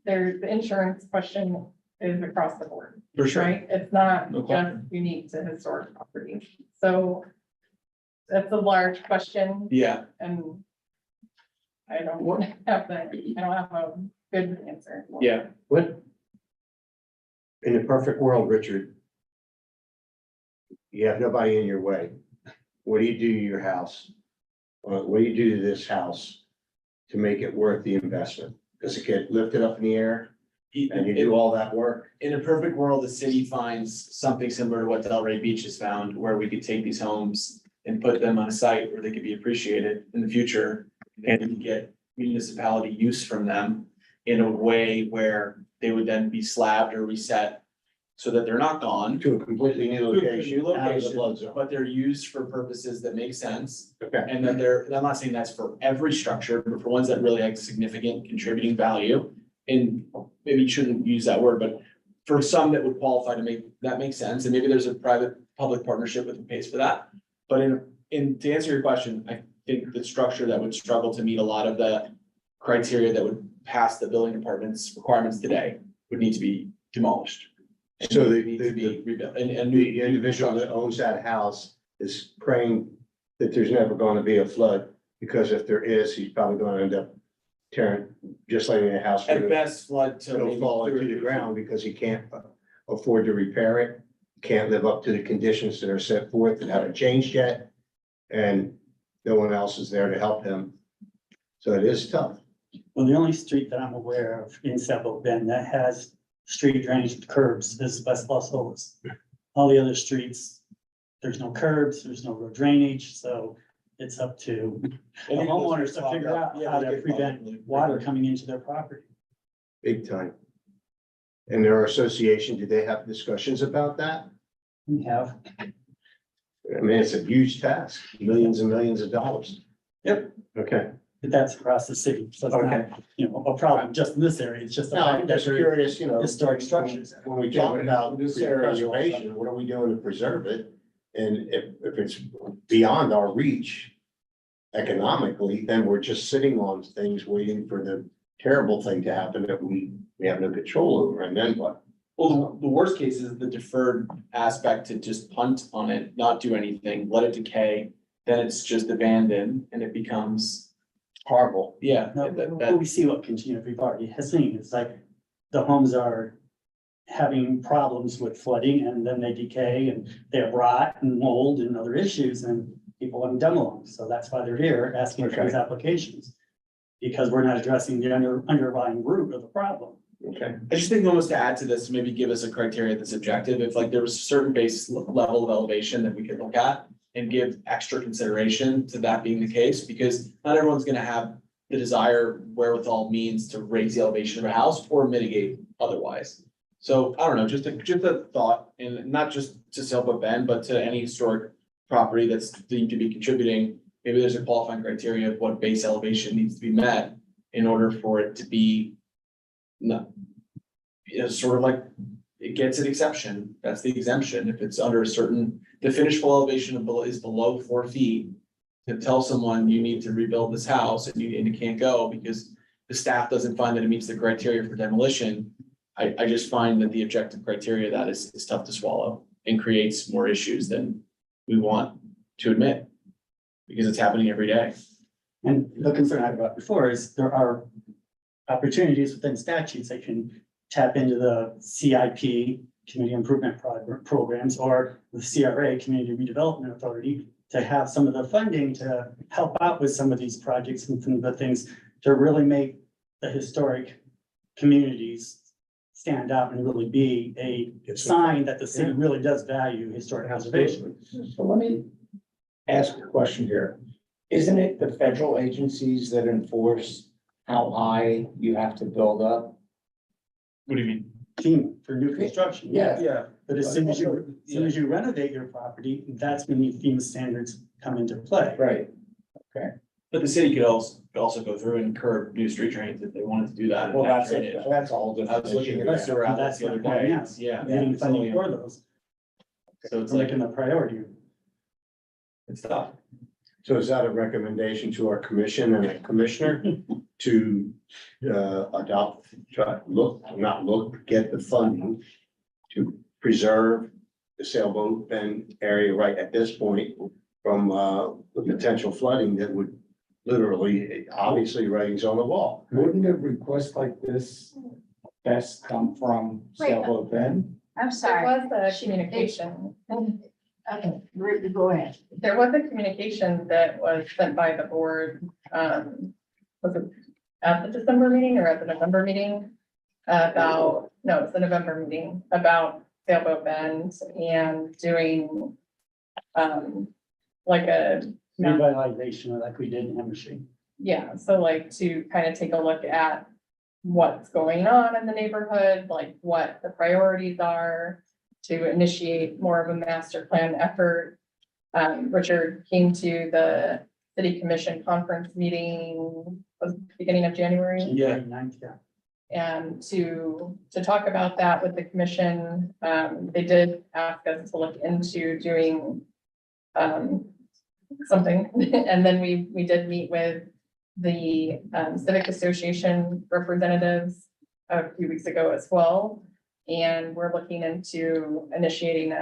the insurance question is across the board, for sure. right? It's not No just question. unique to historic property. So that's a large question Yeah, and I don't have a good answer. yeah. What? In a perfect world, Richard. You have nobody in your way. What do you do to your house? What do you do to this house to make it worth the investment? Does it get lifted up in the air and you do all that work? In a perfect world, the city finds something similar to what Delray Beach has found, where we could take these homes and put them on a site where they could be appreciated in the future. And get municipality use from them in a way where they would then be slabbed or reset so that they're not gone. To a completely new location, New out of the location, flood zone. but they're used for purposes that make sense. Okay, And that they're, and I'm not saying that's for every structure, but for ones that really have significant contributing value. And maybe you shouldn't use that word, but for some that would qualify to make, that makes sense, and maybe there's a private-public partnership with who pays for that. But to answer your question, I think the structure that would struggle to meet a lot of the criteria that would pass the building department's requirements today would need to be demolished. And So would need to be rebuilt, and the individual that owns that house is praying that there's never going to be a flood, because if there is, he's probably going to end up tearing, just letting the house. at best flood to It'll maybe fall 2 or into the 3 ground because he can't afford to repair it. Can't live up to the conditions that are set forth that haven't changed yet. And no one else is there to help him. So it is tough. Well, the only street that I'm aware of in Seville Bend that has street drainage with curbs is West Los Olas. All the other streets, there's no curbs, there's no road drainage, so it's up to the homeowners to figure out how to prevent water coming into their property. Big time. And their association, do they have discussions about that? We have, I mean, it's a huge task, millions and millions of dollars. Yep. Okay. but that's across the city, so it's Okay. not, you know, a problem just in this area, it's just. a No, I'm fact that just there- curious, you know. Historic structures. When we talk about preservation, what are we doing to preserve it? And if it's beyond our reach economically, then we're just sitting on things waiting for the terrible thing to happen that we have no control over, and then what? Well, the worst case is the deferred aspect to just punt on it, not do anything, let it decay. Then it's just abandoned and it becomes horrible. Yeah. No, that- but we see what continue, we've already has seen, it's like the homes are having problems with flooding and then they decay and they have rot and mold and other issues and people want to demo them. So that's why they're here asking for these applications. Because we're not addressing the underlying root of the problem. Okay. I just think almost to add to this, maybe give us a criteria that's objective, if like there was a certain base level of elevation that we could look at. And give extra consideration to that being the case, because not everyone's gonna have the desire wherewithal means to raise the elevation of a house or mitigate otherwise. So I don't know, just a thought, and not just to Silva Bend, but to any historic property that's deemed to be contributing. Maybe there's a qualifying criteria of what base elevation needs to be met in order for it to be not, you know, sort of like it gets an exception. That's the exemption. If it's under a certain, the finished floor elevation is below 4 feet. To tell someone you need to rebuild this house and you can't go because the staff doesn't find that it meets the criteria for demolition. I just find that the objective criteria that is tough to swallow and creates more issues than we want to admit. Because it's happening every day. And the concern I brought before is there are opportunities within statutes that can tap into the CIP, Community Improvement Programs, or the CRA, Community Redevelopment Authority, to have some of the funding to help out with some of these projects and some of the things to really make the historic communities stand out and really be a sign that the city really does value historic preservation. So let me ask a question here. Isn't it the federal agencies that enforce how high you have to build up? What do you mean? Team for new construction. Yeah. Yeah. But as soon as you renovate your property, that's when the FEMA standards come into play. Right. But the city could also go through and curb new street drains if they wanted to do that. Well, that's a whole I different was looking issue. at the sewer And outlets that's the other my point, day. yes. Yeah. Getting funding So, for those, So it's we're like, making a priority. it's tough. So is that a recommendation to our commission and a commissioner to adopt, get the funding to preserve the sailboat bend area right at this point from the potential flooding that would literally, obviously, writing's on the wall. Wouldn't a request like this best come from Sailboat Bend? I'm There sorry. was a communication. Okay, Ruth, go ahead. There was a communication that was sent by the board, was it at the December meeting or at the November meeting? About, no, it's the November meeting, about Sailboat Bend and doing, like a, Revitalization like we did in Hemmershey. yeah, so like to kind of take a look at what's going on in the neighborhood, like what the priorities are, to initiate more of a master plan effort. Richard came to the city commission conference meeting, was beginning of January. Yeah. 9th, yeah. And to talk about that with the commission, they did ask us to look into doing something. And then we did meet with the Civic Association representatives a few weeks ago as well. And we're looking into initiating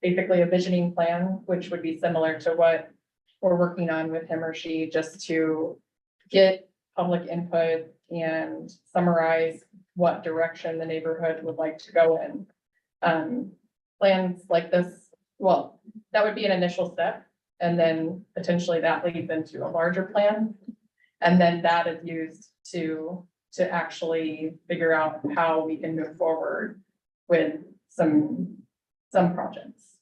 basically a visioning plan, which would be similar to what we're working on with him or she, just to get public input and summarize what direction the neighborhood would like to go in. Plans like this, well, that would be an initial step, and then potentially that leads into a larger plan. And then that is used to actually figure out how we can move forward with some projects.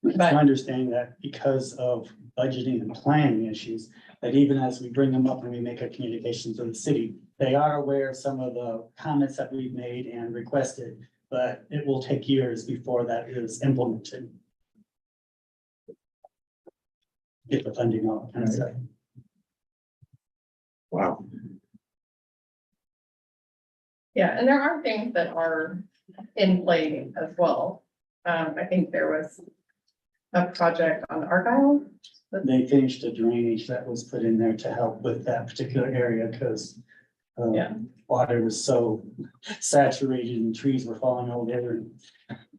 It's But- my understanding that because of budgeting and planning issues, that even as we bring them up and we make a communication to the city, they are aware of some of the comments that we've made and requested, but it will take years before that is implemented. Get the funding out, kind of stuff. Wow. Yeah, and there are things that are in play as well. I think there was a project on Argyle. They finished the drainage that was put in there to help with that particular area, because Yeah. water was so saturated and trees were falling over.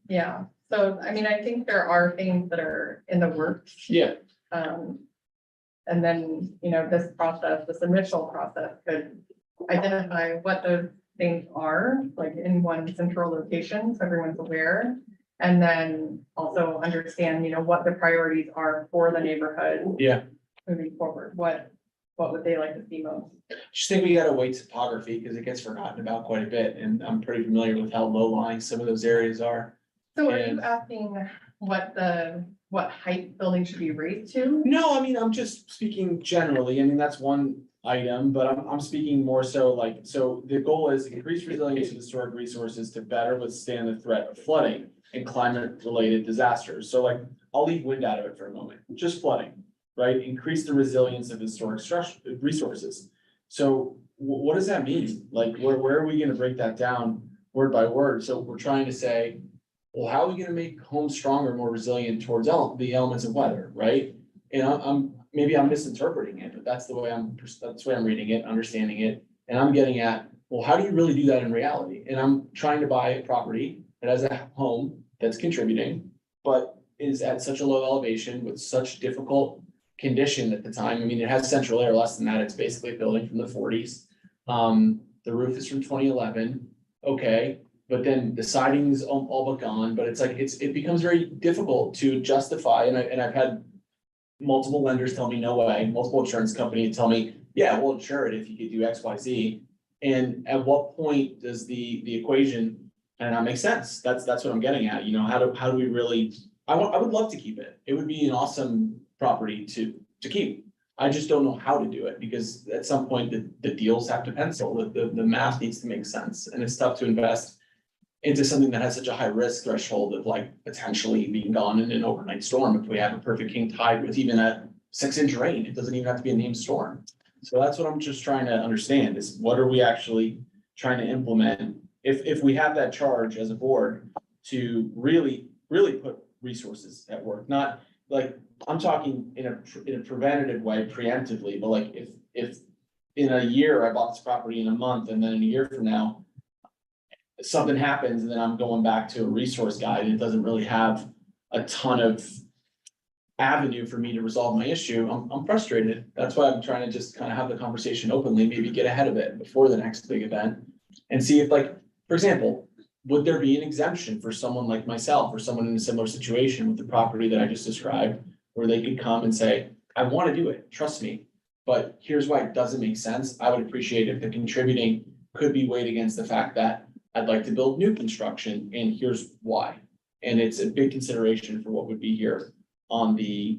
Yeah, so I mean, I think there are things that are in the works. Yeah. And then, you know, this process, this initial process could identify what those things are, like in one central location, so everyone's aware. And then also understand, you know, what the priorities are for the neighborhood. Yeah. Moving forward, what would they like to see most? Just think we gotta wait topography because it gets forgotten about quite a bit, and I'm pretty familiar with how low lying some of those areas are. So are you And- asking what height building should be raised to? No, I mean, I'm just speaking generally. I mean, that's one item, but I'm speaking more so like, so the goal is increase resilience of historic resources to better withstand the threat of flooding and climate related disasters. So like, I'll leave wind out of it for a moment, just flooding, right? Increase the resilience of historic resources. So what does that mean? Like, where are we gonna break that down word by word? So we're trying to say, well, how are we gonna make homes stronger, more resilient towards the elements of weather, right? And maybe I'm misinterpreting it, but that's the way I'm reading it, understanding it. And I'm getting at, well, how do you really do that in reality? And I'm trying to buy a property that has a home that's contributing, but is at such a low elevation with such difficult condition at the time. I mean, it has central air, less than that. It's basically a building from the 40s. The roof is from 2011. Okay. But then the siding is all but gone, but it's like, it becomes very difficult to justify, and I've had multiple lenders tell me, no way, multiple insurance companies tell me, yeah, we'll insure it if you could do X, Y, Z. And at what point does the equation kind of make sense? That's what I'm getting at, you know, how do we really, I would love to keep it. It would be an awesome property to keep. I just don't know how to do it because at some point the deals have to pencil, the math needs to make sense. And it's tough to invest into something that has such a high risk threshold of like potentially being gone in an overnight storm. If we have a perfect king tide with even a 6-inch rain, it doesn't even have to be a named storm. So that's what I'm just trying to understand is what are we actually trying to implement? If we have that charge as a board to really put resources at work, not like, I'm talking in a preventative way, preemptively, but like if in a year I bought this property in a month and then in a year from now, something happens and then I'm going back to a resource guide and it doesn't really have a ton of avenue for me to resolve my issue, I'm frustrated. That's why I'm trying to just kind of have the conversation openly, maybe get ahead of it before the next big event. And see if like, for example, would there be an exemption for someone like myself or someone in a similar situation with the property that I just described? Where they could come and say, I want to do it, trust me, but here's why it doesn't make sense. I would appreciate if the contributing could be weighed against the fact that I'd like to build new construction and here's why. And it's a big consideration for what would be here on the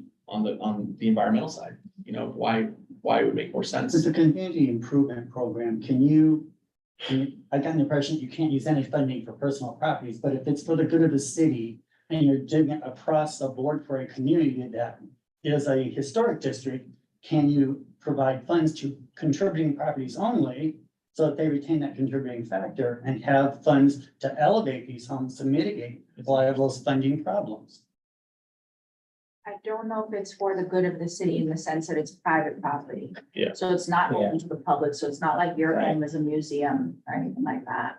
environmental side, you know, why it would make more sense. With the community improvement program, I got the impression you can't use any funding for personal properties, but if it's for the good of the city and you're doing it across the board for a community that is a historic district, can you provide funds to contributing properties only so that they retain that contributing factor and have funds to elevate these homes to mitigate a lot of those funding problems? I don't know if it's for the good of the city in the sense that it's private property. Yeah. So it's not open to the public, so it's not like your Right. home is a museum or anything like that.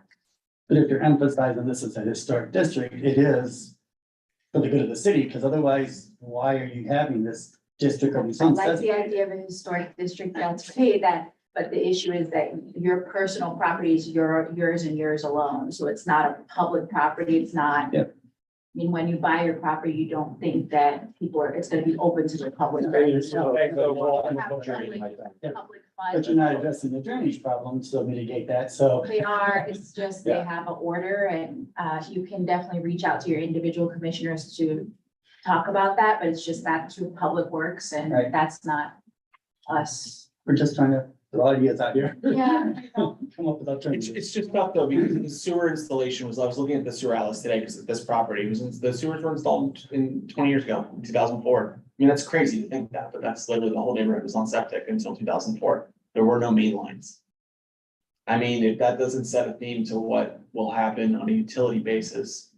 But if you're emphasizing this as a historic district, it is for the good of the city, because otherwise, why are you having this district of I some like the idea of a historic district, that's great, but the issue is that your personal property is yours and yours alone, so it's not a public property, it's not. Yep. I mean, when you buy your property, you don't think that it's gonna be open to the public. Public But funds. you're not addressing the drainage problem to mitigate that, so. They are, it's just they have an order and you can definitely reach out to your individual commissioners to talk about that, but it's just that through Public Works and Right. that's not us. We're just trying to throw ideas out here. Yeah. Come up with alternatives. It's just tough though, because the sewer installation was, I was looking at the sewer atlas today, because this property the sewers were installed in 20 years ago, in 2004. I mean, that's crazy to think that, but that's literally the whole neighborhood was on septic until 2004. There were no main lines. I mean, if that doesn't set a theme to what will happen on a utility basis.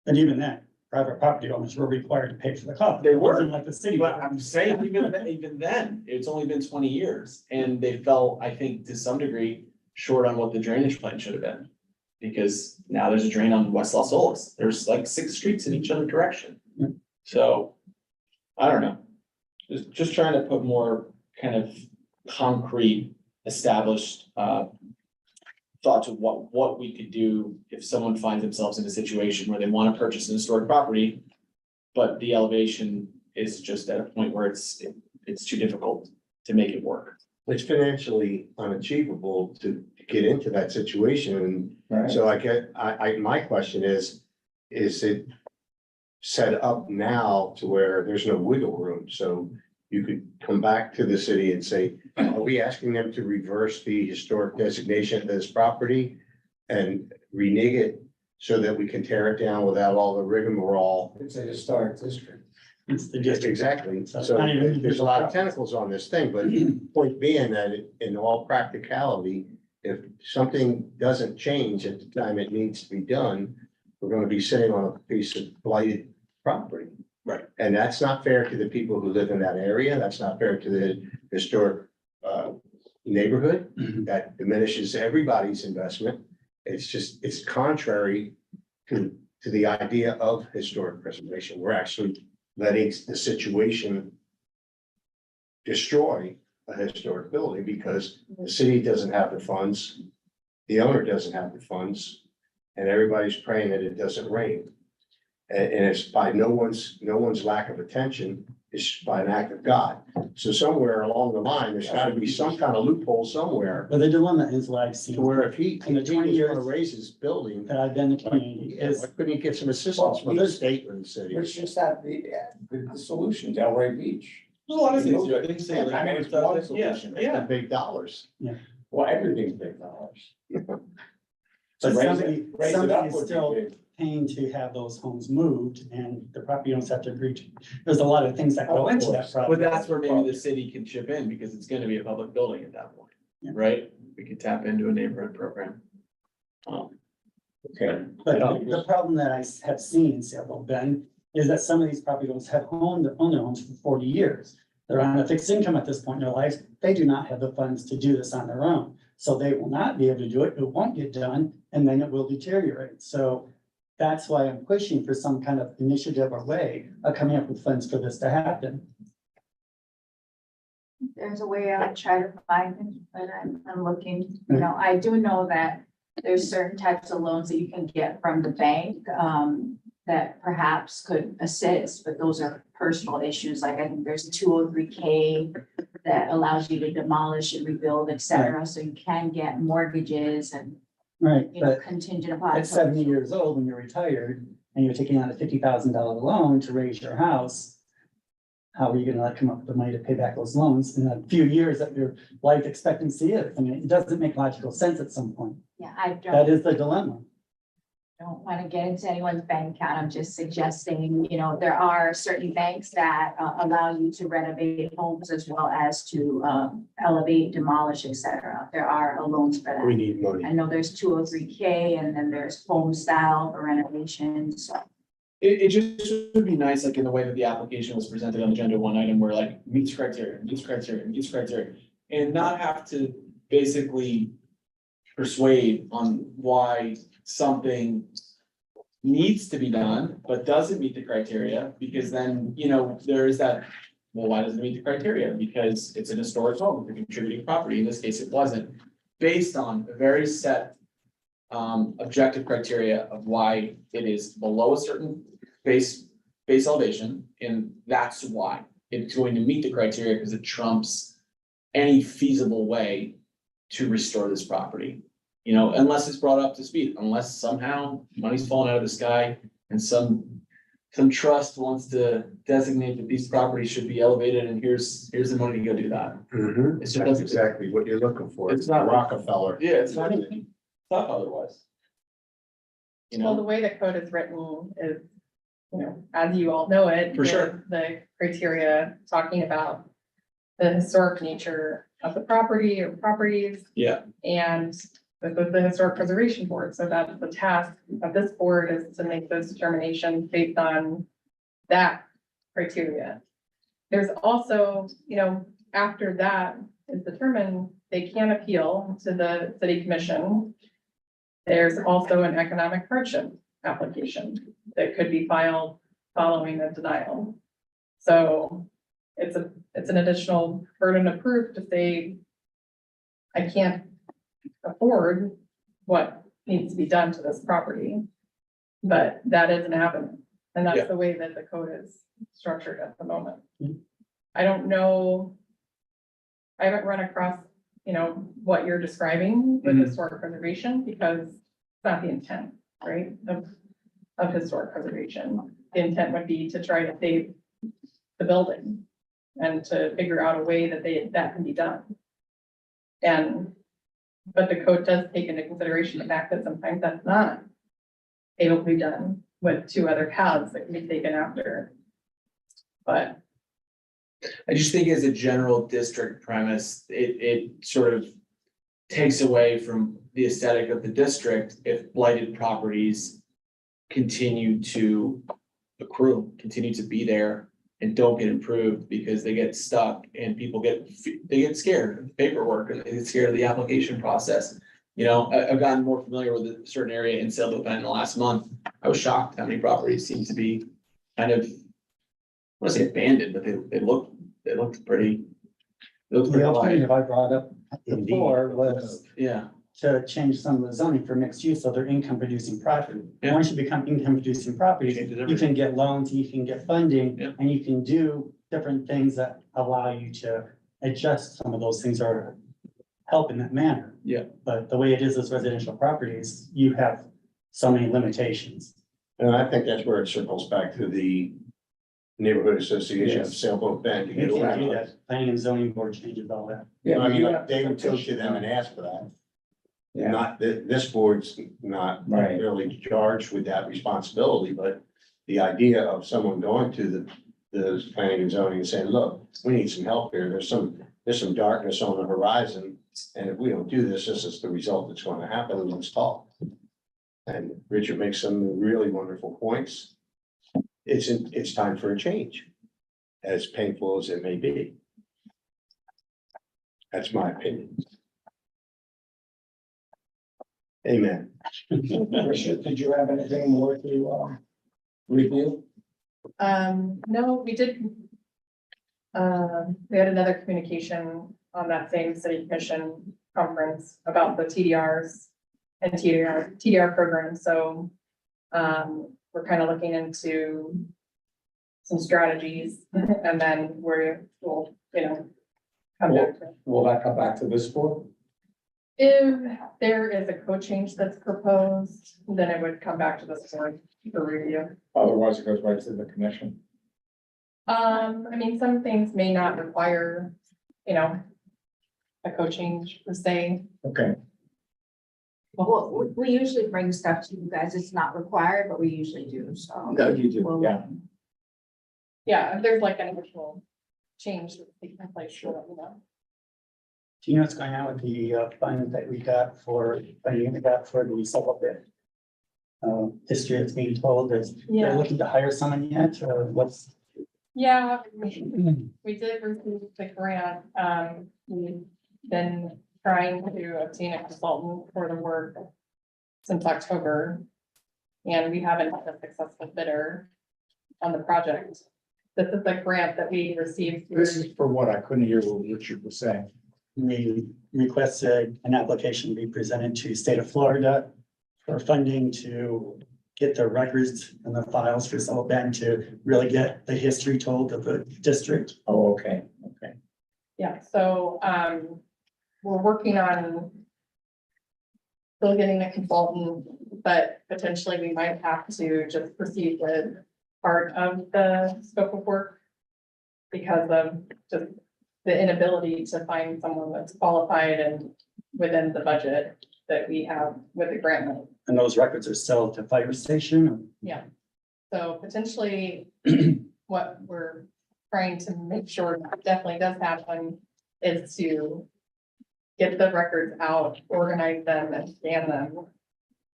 And even then, private property owners were required to pay for the cost. They It were. wasn't like the city. But I'm saying even then, it's only been 20 years and they fell, I think, to some degree, short on what the drainage plan should have been. Because now there's a drain on West Los Olas. There's like 6 streets in each other direction. Yeah. So, I don't know. Just trying to put more kind of concrete, established thoughts of what we could do if someone finds themselves in a situation where they want to purchase an historic property, but the elevation is just at a point where it's too difficult to make it work. It's financially unachievable to get into that situation. And so my question is it set up now to where there's no wiggle room? So you could come back to the city and say, are we asking them to reverse the historic designation of this property and renege it so that we can tear it down without all the rigmarole? It's a historic district. It's the Just district. exactly. So it's So not even- there's a lot of tentacles on this thing, but point being that in all practicality, if something doesn't change at the time it needs to be done, we're gonna be sitting on a piece of blighted property. Right. And that's not fair to the people who live in that area. That's not fair to the historic neighborhood. Mhm. That diminishes everybody's investment. It's contrary to the idea of historic preservation. We're actually letting the situation destroy a historic building because the city doesn't have the funds, the owner doesn't have the funds, and everybody's praying that it doesn't rain. And it's by no one's lack of attention is by an act of God. So somewhere along the line, there's gotta be some kind of loophole somewhere But the dilemma is what I've seen to where if he In the 20 was years- gonna raise his building, that I've been in the community yeah, is, why couldn't he get some assistance from the state or the city? Let's just have the solution, Delray Beach. There's a lot of things, I think. so, Yeah, like, I mean, it's stuff one that- solution. Yeah, The big dollars. Well, everything's big dollars. but Raise it- somebody, raise it up somebody's would be still big. paying to have those homes moved and the property owners have to agree to. There's a lot of things that go Of into that course. but project. that's where maybe the city can chip in, because it's gonna be a public building at that point, Yeah. right? We could tap into a neighborhood program. Okay. But the problem that I have seen, several, Ben, is that some of these property owners have owned their homes for 40 years. They're on a fixed income at this point in their lives. They do not have the funds to do this on their own. So they will not be able to do it. It won't get done, and then it will deteriorate. So that's why I'm pushing for some kind of initiative or way of coming up with funds for this to happen. There's a way I would try to find it, but I'm looking, I do know that there's certain types of loans that you can get from the bank, that perhaps could assist, but those are personal issues, like I think there's a 203K that allows you to demolish and rebuild, et cetera, so you can get mortgages and, Right, but contingent upon. at 70 years old, when you're retired and you're taking out a $50,000 loan to raise your house, how are you gonna come up with the money to pay back those loans in a few years that your life expectancy is? I mean, it doesn't make logical sense at some point. Yeah, I That don't is the dilemma. want to get into anyone's bank account. I'm just suggesting, there are certain banks that allow you to renovate homes as well as to elevate, demolish, et cetera. There are loans for We that. need money. I know there's 203K and then there's home style for renovations. So It just would be nice, like in the way that the application was presented on agenda one item, where like meets criteria, meets criteria, meets criteria. And not have to basically persuade on why something needs to be done, but doesn't meet the criteria, because then, there is that. Well, why doesn't it meet the criteria? Because it's an historic home, it's a contributing property, in this case, it wasn't, based on a very set. Objective criteria of why it is below a certain base elevation, and that's why it's going to meet the criteria, because it trumps any feasible way to restore this property. Unless it's brought up to speed, unless somehow money's falling out of the sky and some trust wants to designate that these properties should be elevated, and here's the money to go do that. Mhm. It's That's just, exactly what you're looking for. It's not Rockefeller. yeah, it's not otherwise. Well, the way the code is written is, as you all know it. For sure. The criteria talking about the historic nature of the property or properties. Yeah. And with the Historic Preservation Board, so that's the task of this board, is to make those determinations based on that criteria. There's also, after that is determined, they can appeal to the city commission. There's also an economic hardship application that could be filed following the denial. So it's an additional burden of proof to say, I can't afford what needs to be done to this property. But that is an avenue, and Yeah. that's the way that the code is structured at the moment. Mhm. I don't know. I haven't run across, what you're describing with Mhm. historic preservation, because it's not the intent, right, of historic preservation. The intent would be to try to save the building and to figure out a way that can be done. But the code does take into consideration the fact that sometimes that's not able to be done with two other paths that can be taken after. But I just think as a general district premise, it sort of takes away from the aesthetic of the district if blighted properties continue to accrue, continue to be there and don't get improved because they get stuck and people get scared of the paperwork and they get scared of the application process. I've gotten more familiar with a certain area in Sailboat Bend in the last month. I was shocked how many properties seem to be kind of, I want to say abandoned, but they looked pretty. The alive. alternative I brought up Indeed. before was Yeah, to change some of the zoning for mixed use, so they're income producing property. Yeah. Once you become income producing properties, Changes you everything. can get loans, you can get funding, Yeah. and you can do different things that allow you to adjust some of those things or help in that manner. Yeah. But the way it is as residential properties, you have so many limitations. And I think that's where it circles back to the neighborhood association of Yes. Sailboat Bend to You get can't do around. that. Planning and zoning board changes all that. Yeah, I mean, you have they to would go to petition them and ask for that. Yeah. Not, this board's not Right. really charged with that responsibility, but the idea of someone going to the planning and zoning and saying, look, we need some help here. There's some darkness on the horizon. And if we don't do this, this is the result that's going to happen. And let's talk. And Richard makes some really wonderful points. It's time for a change, as painful as it may be. That's my opinion. Amen. Richard, did you have anything more to, review? No, we did. We had another communication on that same city commission conference about the TDRs and TDR program, so. We're kind of looking into some strategies and then we'll, come back to it. Will that come back to this board? If there is a code change that's proposed, then it would come back to this board for review. Otherwise, it goes right to the commission. I mean, some things may not require, a code change per se. Okay, Well, we usually bring stuff to you guys. It's not required, but we usually do, so. no, you do, We'll- yeah. Yeah, if there's like an additional change that's taking place, sure, Do you know what's going on with the fund that we got for, funding we got for the South Bend? History that's being told is they're Yeah, looking to hire someone yet, or what's? yeah, we did receive the grant. We've been trying to obtain a consultant for the work since October. And we haven't had a successful bidder on the project. This is the grant that we received. through- This is for what? I couldn't hear what Richard was saying. We requested an application be presented to state of Florida for funding to get the records and the files for South Bend to really get the history told of the district. Oh, okay, okay. Yeah, so, we're working on still getting a consultant, but potentially we might have to just proceed with part of the scope of work because of just the inability to find someone that's qualified and within the budget that we have with the grant money. And those records are still at the fire station. So potentially, what we're trying to make sure definitely does happen is to get the records out, organize them and scan them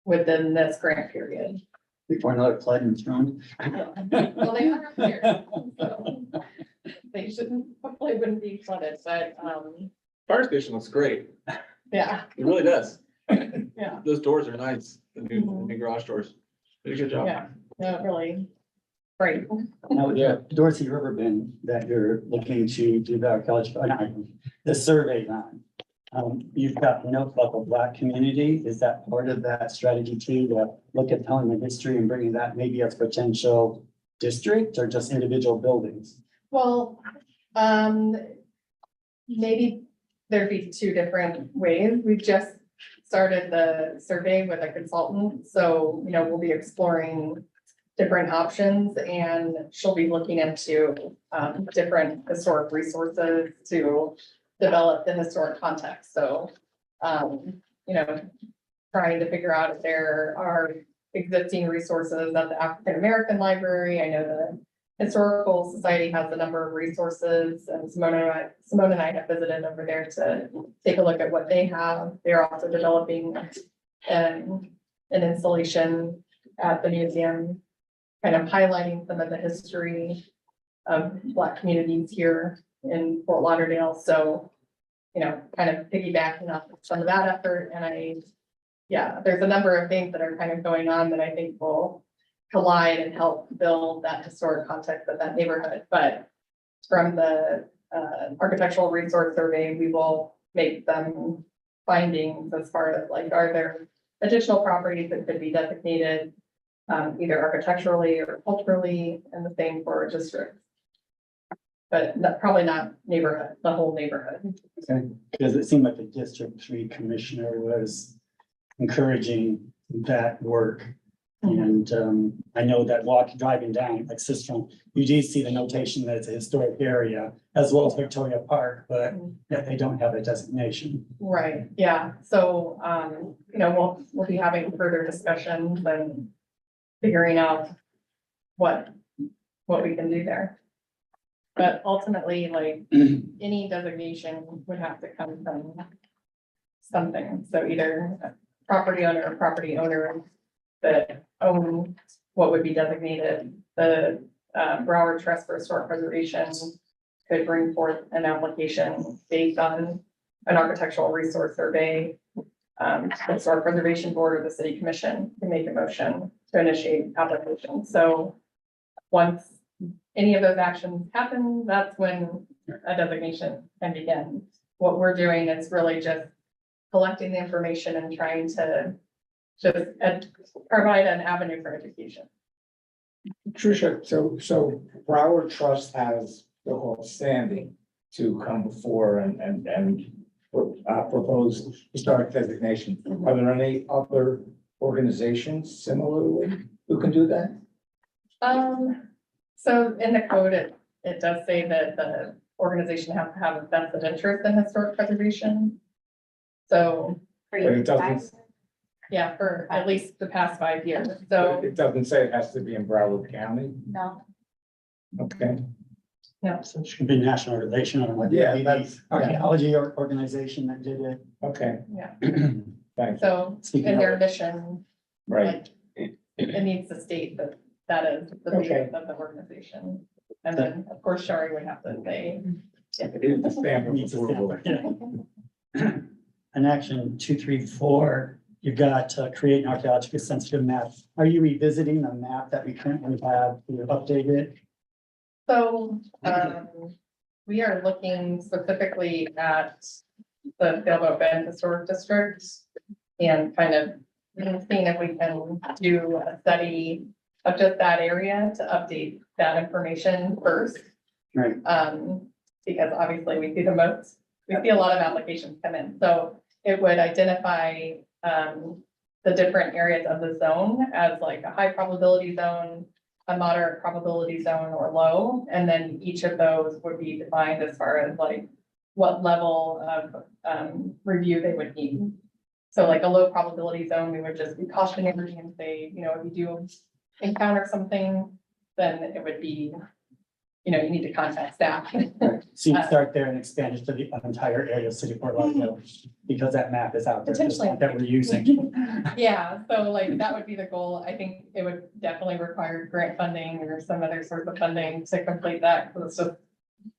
within this grant period. Before another flood in town. Well, they are up here, so they shouldn't, hopefully wouldn't be flooded, but, Fire station looks great. yeah, It really does. yeah, Those doors are nice, the new garage doors. Did a good job. yeah, no, really great. Now, the Dorsey River Bend that you're looking to do the archaeological, the survey on. You've got note about the Black community. Is that part of that strategy too, to look at telling the history and bringing that maybe as potential district or just individual buildings? Well, maybe there'd be two different ways. We've just started the survey with a consultant, so, we'll be exploring different options and she'll be looking into, different historic resources to develop the historic context. So, trying to figure out if there are existing resources at the African American Library. I know the Historical Society has a number of resources, and Simone and I have visited over there to take a look at what they have. They're also developing an installation at the museum, kind of highlighting some of the history of Black communities here in Fort Lauderdale. So, kind of piggybacking off of some of that effort. And there's a number of things that are kind of going on that I think will collide and help build that historic context of that neighborhood. But from the architectural resource survey, we will make some findings as far as like, are there additional properties that could be designated either architecturally or culturally, and the same for districts. but probably not neighborhood, the whole neighborhood. Because it seemed like the District 3 commissioner was encouraging that work. And I know that driving down, like Sistrum, you do see the notation that it's a historic area as well as Victoria Park, but that they don't have a designation. Right, yeah, so, you know, we'll be having further discussions and figuring out what we can do there. But ultimately, like, any designation would have to come from something, so either a property owner or property owners that own what would be designated, the Broward Trust for Historic Preservation could bring forth an application based on an architectural resource survey. The Historic Preservation Board or the City Commission can make a motion to initiate application. So once any of those actions happen, that's when a designation can begin. What we're doing is really just collecting the information and trying to just provide an avenue for education. Tricia, so Broward Trust has the whole standing to come before and propose historic designation. Are there any other organizations similarly who can do that? So in the code, it does say that the organization has to have a vested interest in historic preservation. So, But it doesn't, yeah, for at least the past 5 years, so, it doesn't say it has to be in Broward County. No, Okay. So it should be a national organization or like Yeah, the that's, yeah, archaeology organization that did it. okay, yeah, thanks. so Speaking in of- their mission, Right, like, it needs to state that that is the Okay. basis of the organization. And then, of course, Shari would have to say. it is the stamp of Needs a stamp, approval. yeah. In action 234, you've got create an archaeologically sensitive map. Are you revisiting the map that we currently have? You've updated? So, we are looking specifically at the Sailboat Bend Historic District and kind of seeing if we can do a study of just that area to update that information first. Right. Because obviously we see a lot of applications come in, so it would identify, the different areas of the zone as like a high probability zone, a moderate probability zone or low, and then each of those would be defined as far as like what level of, review they would need. So like a low probability zone, we would just be cautionary and say, you know, if you do encounter something, then it would be, you know, you need to contact staff. So you start there and expand it to the entire area of City of Fort Lauderdale, because that map is out there, just Potentially. like that we're using. Yeah, so like that would be the goal. I think it would definitely require grant funding or some other sort of funding to complete that, because it's just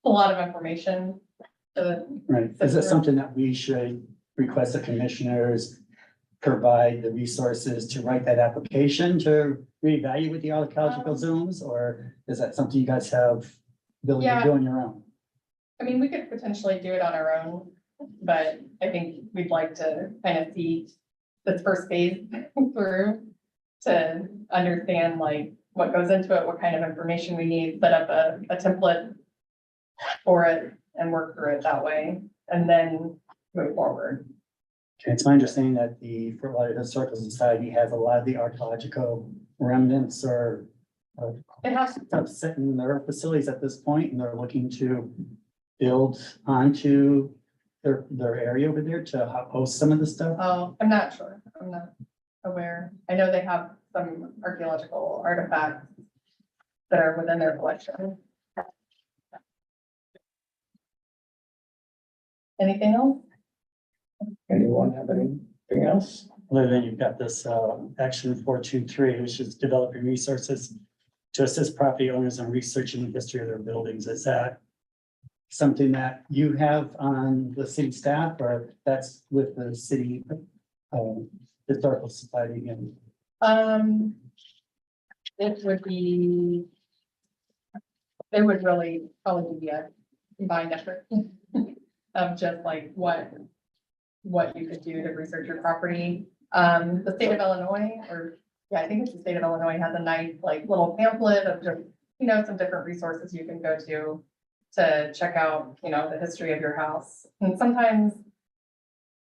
a lot of information. Right, is it something that we should request the commissioners provide the resources to write that application to reevaluate the archaeological zones, or is that something you guys have ability to Yeah. do on your own? I mean, we could potentially do it on our own, but I think we'd like to kind of see this first phase through to understand like what goes into it, what kind of information we need, set up a template for it and work through it that way, and then move forward. Okay, it's my understanding that the Fort Lauderdale Historical Society has a lot of the archaeological remnants or It has, stuff set in their facilities at this point, and they're looking to build onto their area over there to host some of the stuff. oh, I'm not sure, I'm not aware. I know they have some archaeological artifacts that are within their collection. Anything else? Anyone have anything else? Other than you've got this action 423, which is developing resources to assist property owners in researching the history of their buildings. Is that something that you have on the city staff, or that's with the city historical society? And It would really probably be a combined effort of just like what you could do to research your property. The state of Illinois, or yeah, I think it's the state of Illinois, has a nice like little pamphlet of just, you know, some different resources you can go to to check out, you know, the history of your house. And sometimes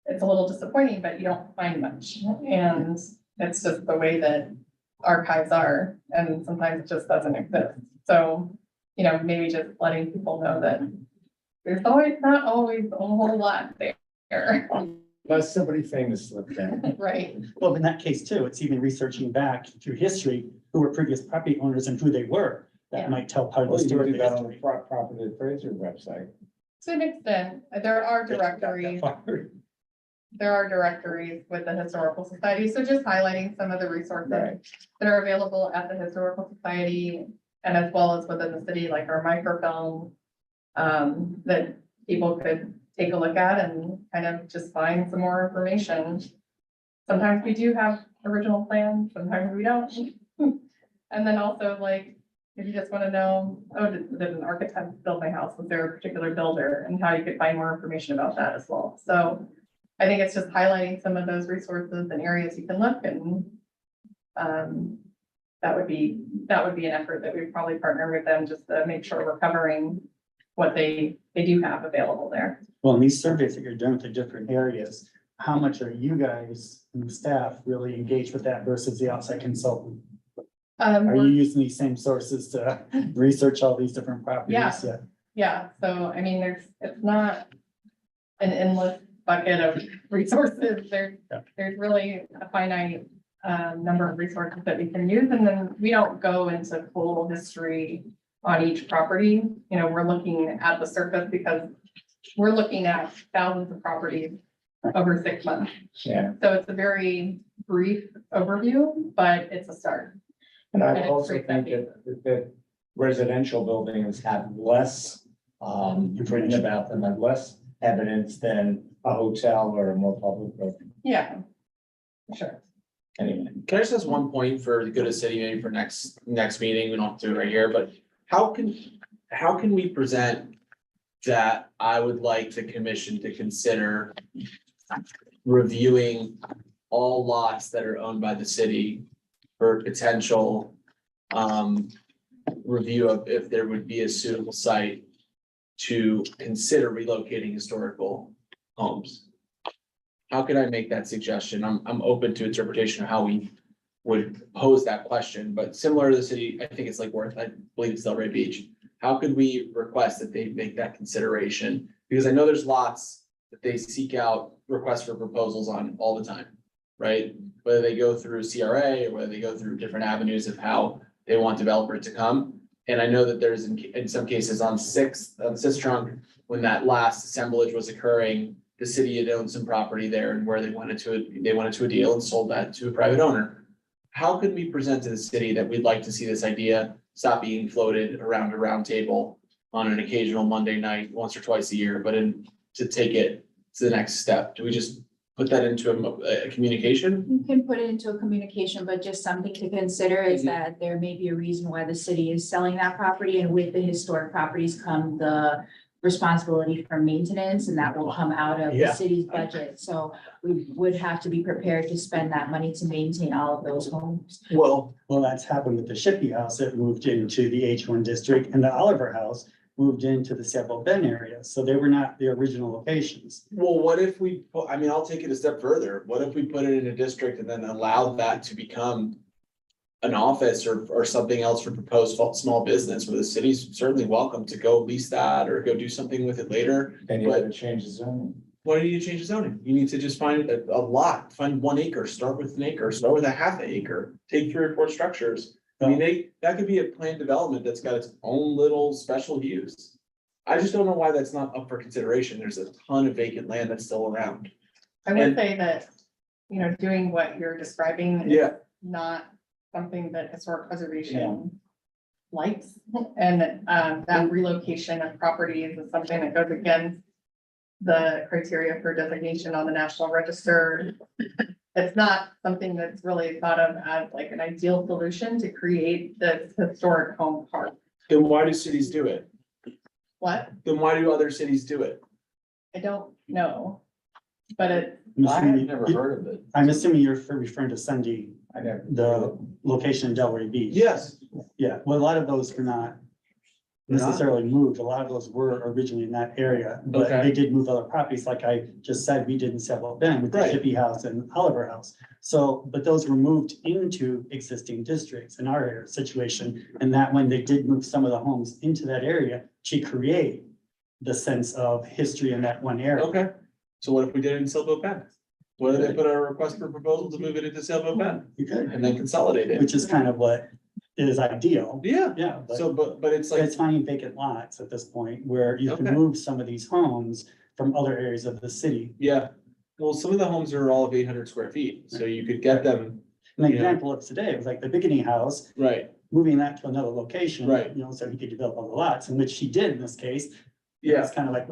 it's a little disappointing, but you don't find much. And it's just the way that archives are, and sometimes it just doesn't exist. So, you know, maybe just letting people know that there's always, not always a whole lot there. Unless somebody famous slipped in. Right, Well, in that case too, it's even researching back through history, who were previous property owners and who they were. Yeah. That might tell part of Well, the you story. can do of that on the history. property appraiser website. to an extent, there are It's not that directories. far. There are directories with the Historical Society, so just highlighting some of the resources that are available at the Historical Society and as well as within the city, like our microfilm. That people could take a look at and kind of just find some more information. Sometimes we do have original plans, sometimes we don't. And then also like, if you just want to know, oh, did an architect build my house? Was there a particular builder? And how you could find more information about that as well. So I think it's just highlighting some of those resources and areas you can look and that would be an effort that we'd probably partner with them just to make sure we're covering what they do have available there. Well, in these surveys that you're doing with the different areas, how much are you guys and the staff really engaged with that versus the outside consultant? Are you using these same sources to research all these different properties? Yeah. Yeah, so I mean, it's not an endless bucket of resources. There's really a finite number of resources that we can use, and then we don't go into full history on each property. You know, we're looking at the surface because we're looking at thousands of properties over 6 months. Yeah. So it's a very brief overview, but it's a start. And I And it's also pretty think that residential buildings have less information about them, have less evidence than a hotel or a more public building. Yeah, sure. Anyway, Can I just ask one point for the good of the city, maybe for next meeting, we don't have to do it right here, but how can we present that I would like the commission to consider reviewing all lots that are owned by the city for potential review of if there would be a suitable site to consider relocating historical homes? How can I make that suggestion? I'm open to interpretation of how we would pose that question, but similar to the city, I think it's Lake Worth, I believe it's Delray Beach. How could we request that they make that consideration? Because I know there's lots that they seek out requests for proposals on all the time, right? Whether they go through CRA or whether they go through different avenues of how they want developers to come. And I know that there's in some cases on Sistrunk, when that last assemblage was occurring, the city had owned some property there and where they went into a deal and sold that to a private owner. How could we present to the city that we'd like to see this idea stop being floated around a round table on an occasional Monday night, once or twice a year, but to take it to the next step? Do we just put that into a communication? You can put it into a communication, but just something to consider is Mhm. that there may be a reason why the city is selling that property, and with the historic properties come the responsibility for maintenance, and that will come out of the Yeah. city's budget. So we would have to be prepared to spend that money to maintain all of those homes. Well, That's happened with the Shippey House. It moved into the H1 district, and the Oliver House moved into the Seville Bend area. So they were not the original locations. what if we, I'll take it a step further. What if we put it in a district and then allow that to become an office or something else for proposed small business where the city's certainly welcome to go lease that or go do something with it later? then you have to change the zone. Why do you change the zoning? You need to just find a lot, find 1 acre, start with an acre, start with a half an acre, take 3 or 4 structures. I mean, that could be a planned development that's got its own little special use. I just don't know why that's not up for consideration. There's a ton of vacant land that's still around. I would And- say that, you know, doing what you're describing is Yeah. not something that historic preservation likes. And that relocation of properties is something that goes against the criteria for designation on the National Register. It's not something that's really thought of as like an ideal solution to create this historic home park. Then why do cities do it? What? Then why do other cities do it? I don't know. But it, heard of it. I'm assuming you're referring to Sunday, I never. the location in Delray Beach. Yes, Yeah, well, a lot of those are necessarily moved. A lot of those were originally in that area, but Okay. they did move other properties, like I just said, we did in Seville Bend with the Right. Shippey House and Oliver House. So, but those were moved into existing districts in our area situation, and that when they did move some of the homes into that area to create the sense of history in that one area. Okay, so what if we did it in Sailboat Bend? What if they put a request for proposal to move it into Sailboat Bend You could, and then consolidate it? which is kind of what is ideal. Yeah, Yeah, but so, but it's like, it's finding vacant lots at this point where you can Okay. move some of these homes from other areas of the city. yeah, well, some of the homes are all of 800 square feet, so you could get them, An Yeah. example of today was like the Bigginy House, right, moving that to another location. Right. You know, so he could develop other lots, in which he did in this case. yeah, It's kind of like,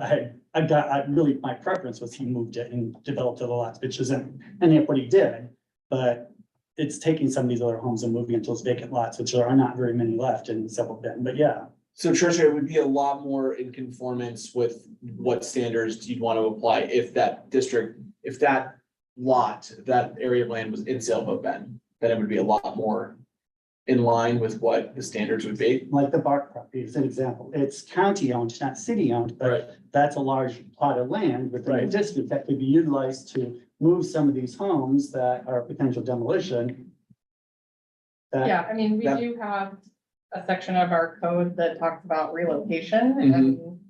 really, my preference was he moved it and developed other lots, which isn't any of what he did. But it's taking some of these other homes and moving into those vacant lots, which there are not very many left in Seville Bend, but yeah. so Tricia, it would be a lot more in conformance with what standards you'd want to apply if that district, if that lot, that area of land was in Sailboat Bend, then it would be a lot more in line with what the standards would be. Like the Bark property is an example. It's county owned, it's not city owned, but that's a large plot of land within the Right. district that could be utilized to move some of these homes that are potential demolition. That- Yeah, I mean, we That- do have a section of our code that talks about relocation Mm-hmm. and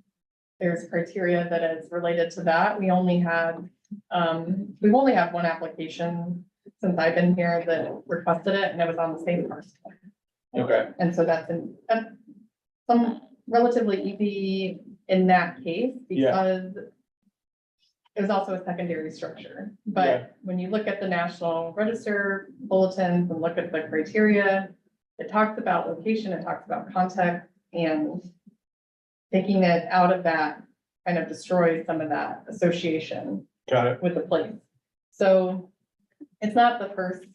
there's criteria that is related to that. We only had, we've only had one application since I've been here that requested it and it was on the same parcel. Okay. And so that's some relatively easy in that case Yeah. because it was also a secondary structure. Yeah. But when you look at the National Register bulletins and look at the criteria, it talks about location, it talks about context, and taking it out of that kind of destroys some of that association Got it. with the place. So it's not the first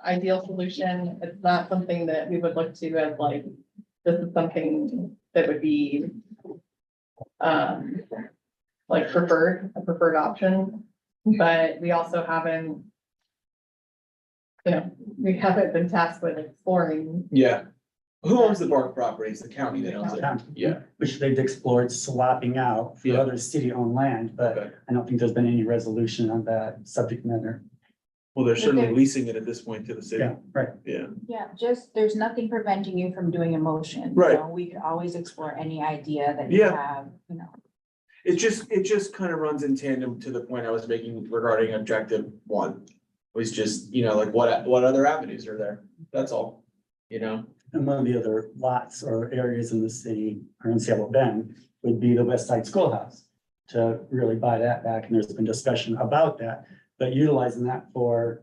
ideal solution. It's not something that we would look to as like, this is something that would be like a preferred option, but we also haven't, we haven't been tasked with exploring. Yeah. Who owns the Bark properties? The county that owns it? Yeah. Which they've explored swapping out for Yeah. other city-owned land, but Okay. I don't think there's been any resolution on that subject matter. Well, they're certainly there- leasing it at this point to the city. Yeah, right. Yeah. Yeah, just, there's nothing preventing you from doing a motion. Right. So we could always explore any idea that you Yeah. have, It just kind of runs in tandem to the point I was making regarding objective one. Was just, like what other avenues are there? That's all, And one of the other lots or areas in the city or in Seville Bend would be the West Side Schoolhouse. To really buy that back, and there's been discussion about that, but utilizing that for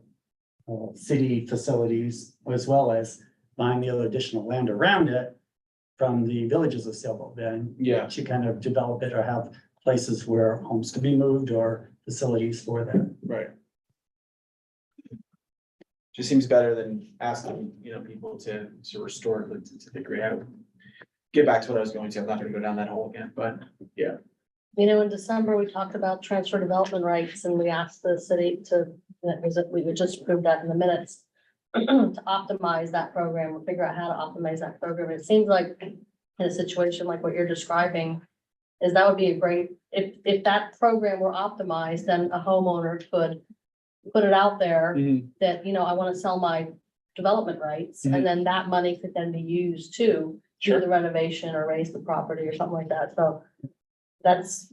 city facilities as well as buying the other additional land around it from the villages of Seville Bend Yeah. to kind of develop it or have places where homes could be moved or facilities for them. Right. Just seems better than asking, people to restore it to the ground. Get back to what I was going to, I'm not gonna go down that hole again, but In December, we talked about transfer development rights and we asked the city we would just approve that in the minutes. To optimize that program, or figure out how to optimize that program. It seems like in a situation like what you're describing, is that would be a great, if that program were optimized, then a homeowner could put it out there that, I want to sell my development rights, and then that money could then be used to do the renovation or raise the property or something like that. So that's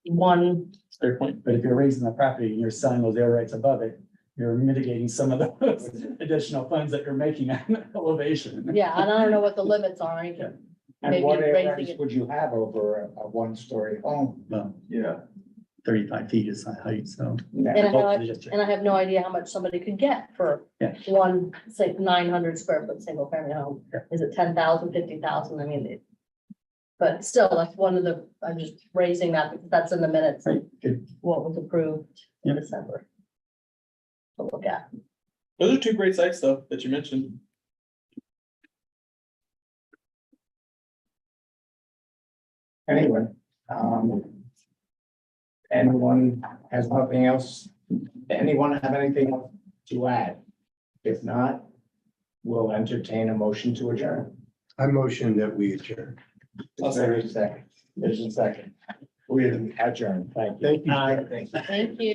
one. fair point. But if you're raising the property and you're selling those air rights above it, you're mitigating some of those additional funds that you're making on elevation. Yeah, and I don't know what the limits are. I can And maybe what raising areas it. would you have over a one-story home? Well, Yeah. 35 feet is the height, so. And I have no idea how much somebody could get for Yeah. one, say, 900 square foot single family home. Yeah. Is it 10,000, 50,000? I mean, but still, that's one of the, I'm just raising that because that's in the minutes of Right, good. what was approved in Yep. December. To look at. Those are two great sites though, that you mentioned. Anyway, anyone has nothing else? Anyone have anything else to add? If not, we'll entertain a motion to adjourn. I motion that we adjourn. I'll second. There's a second. We adjourn. Thank you. Thank you. Thank you. Thank you.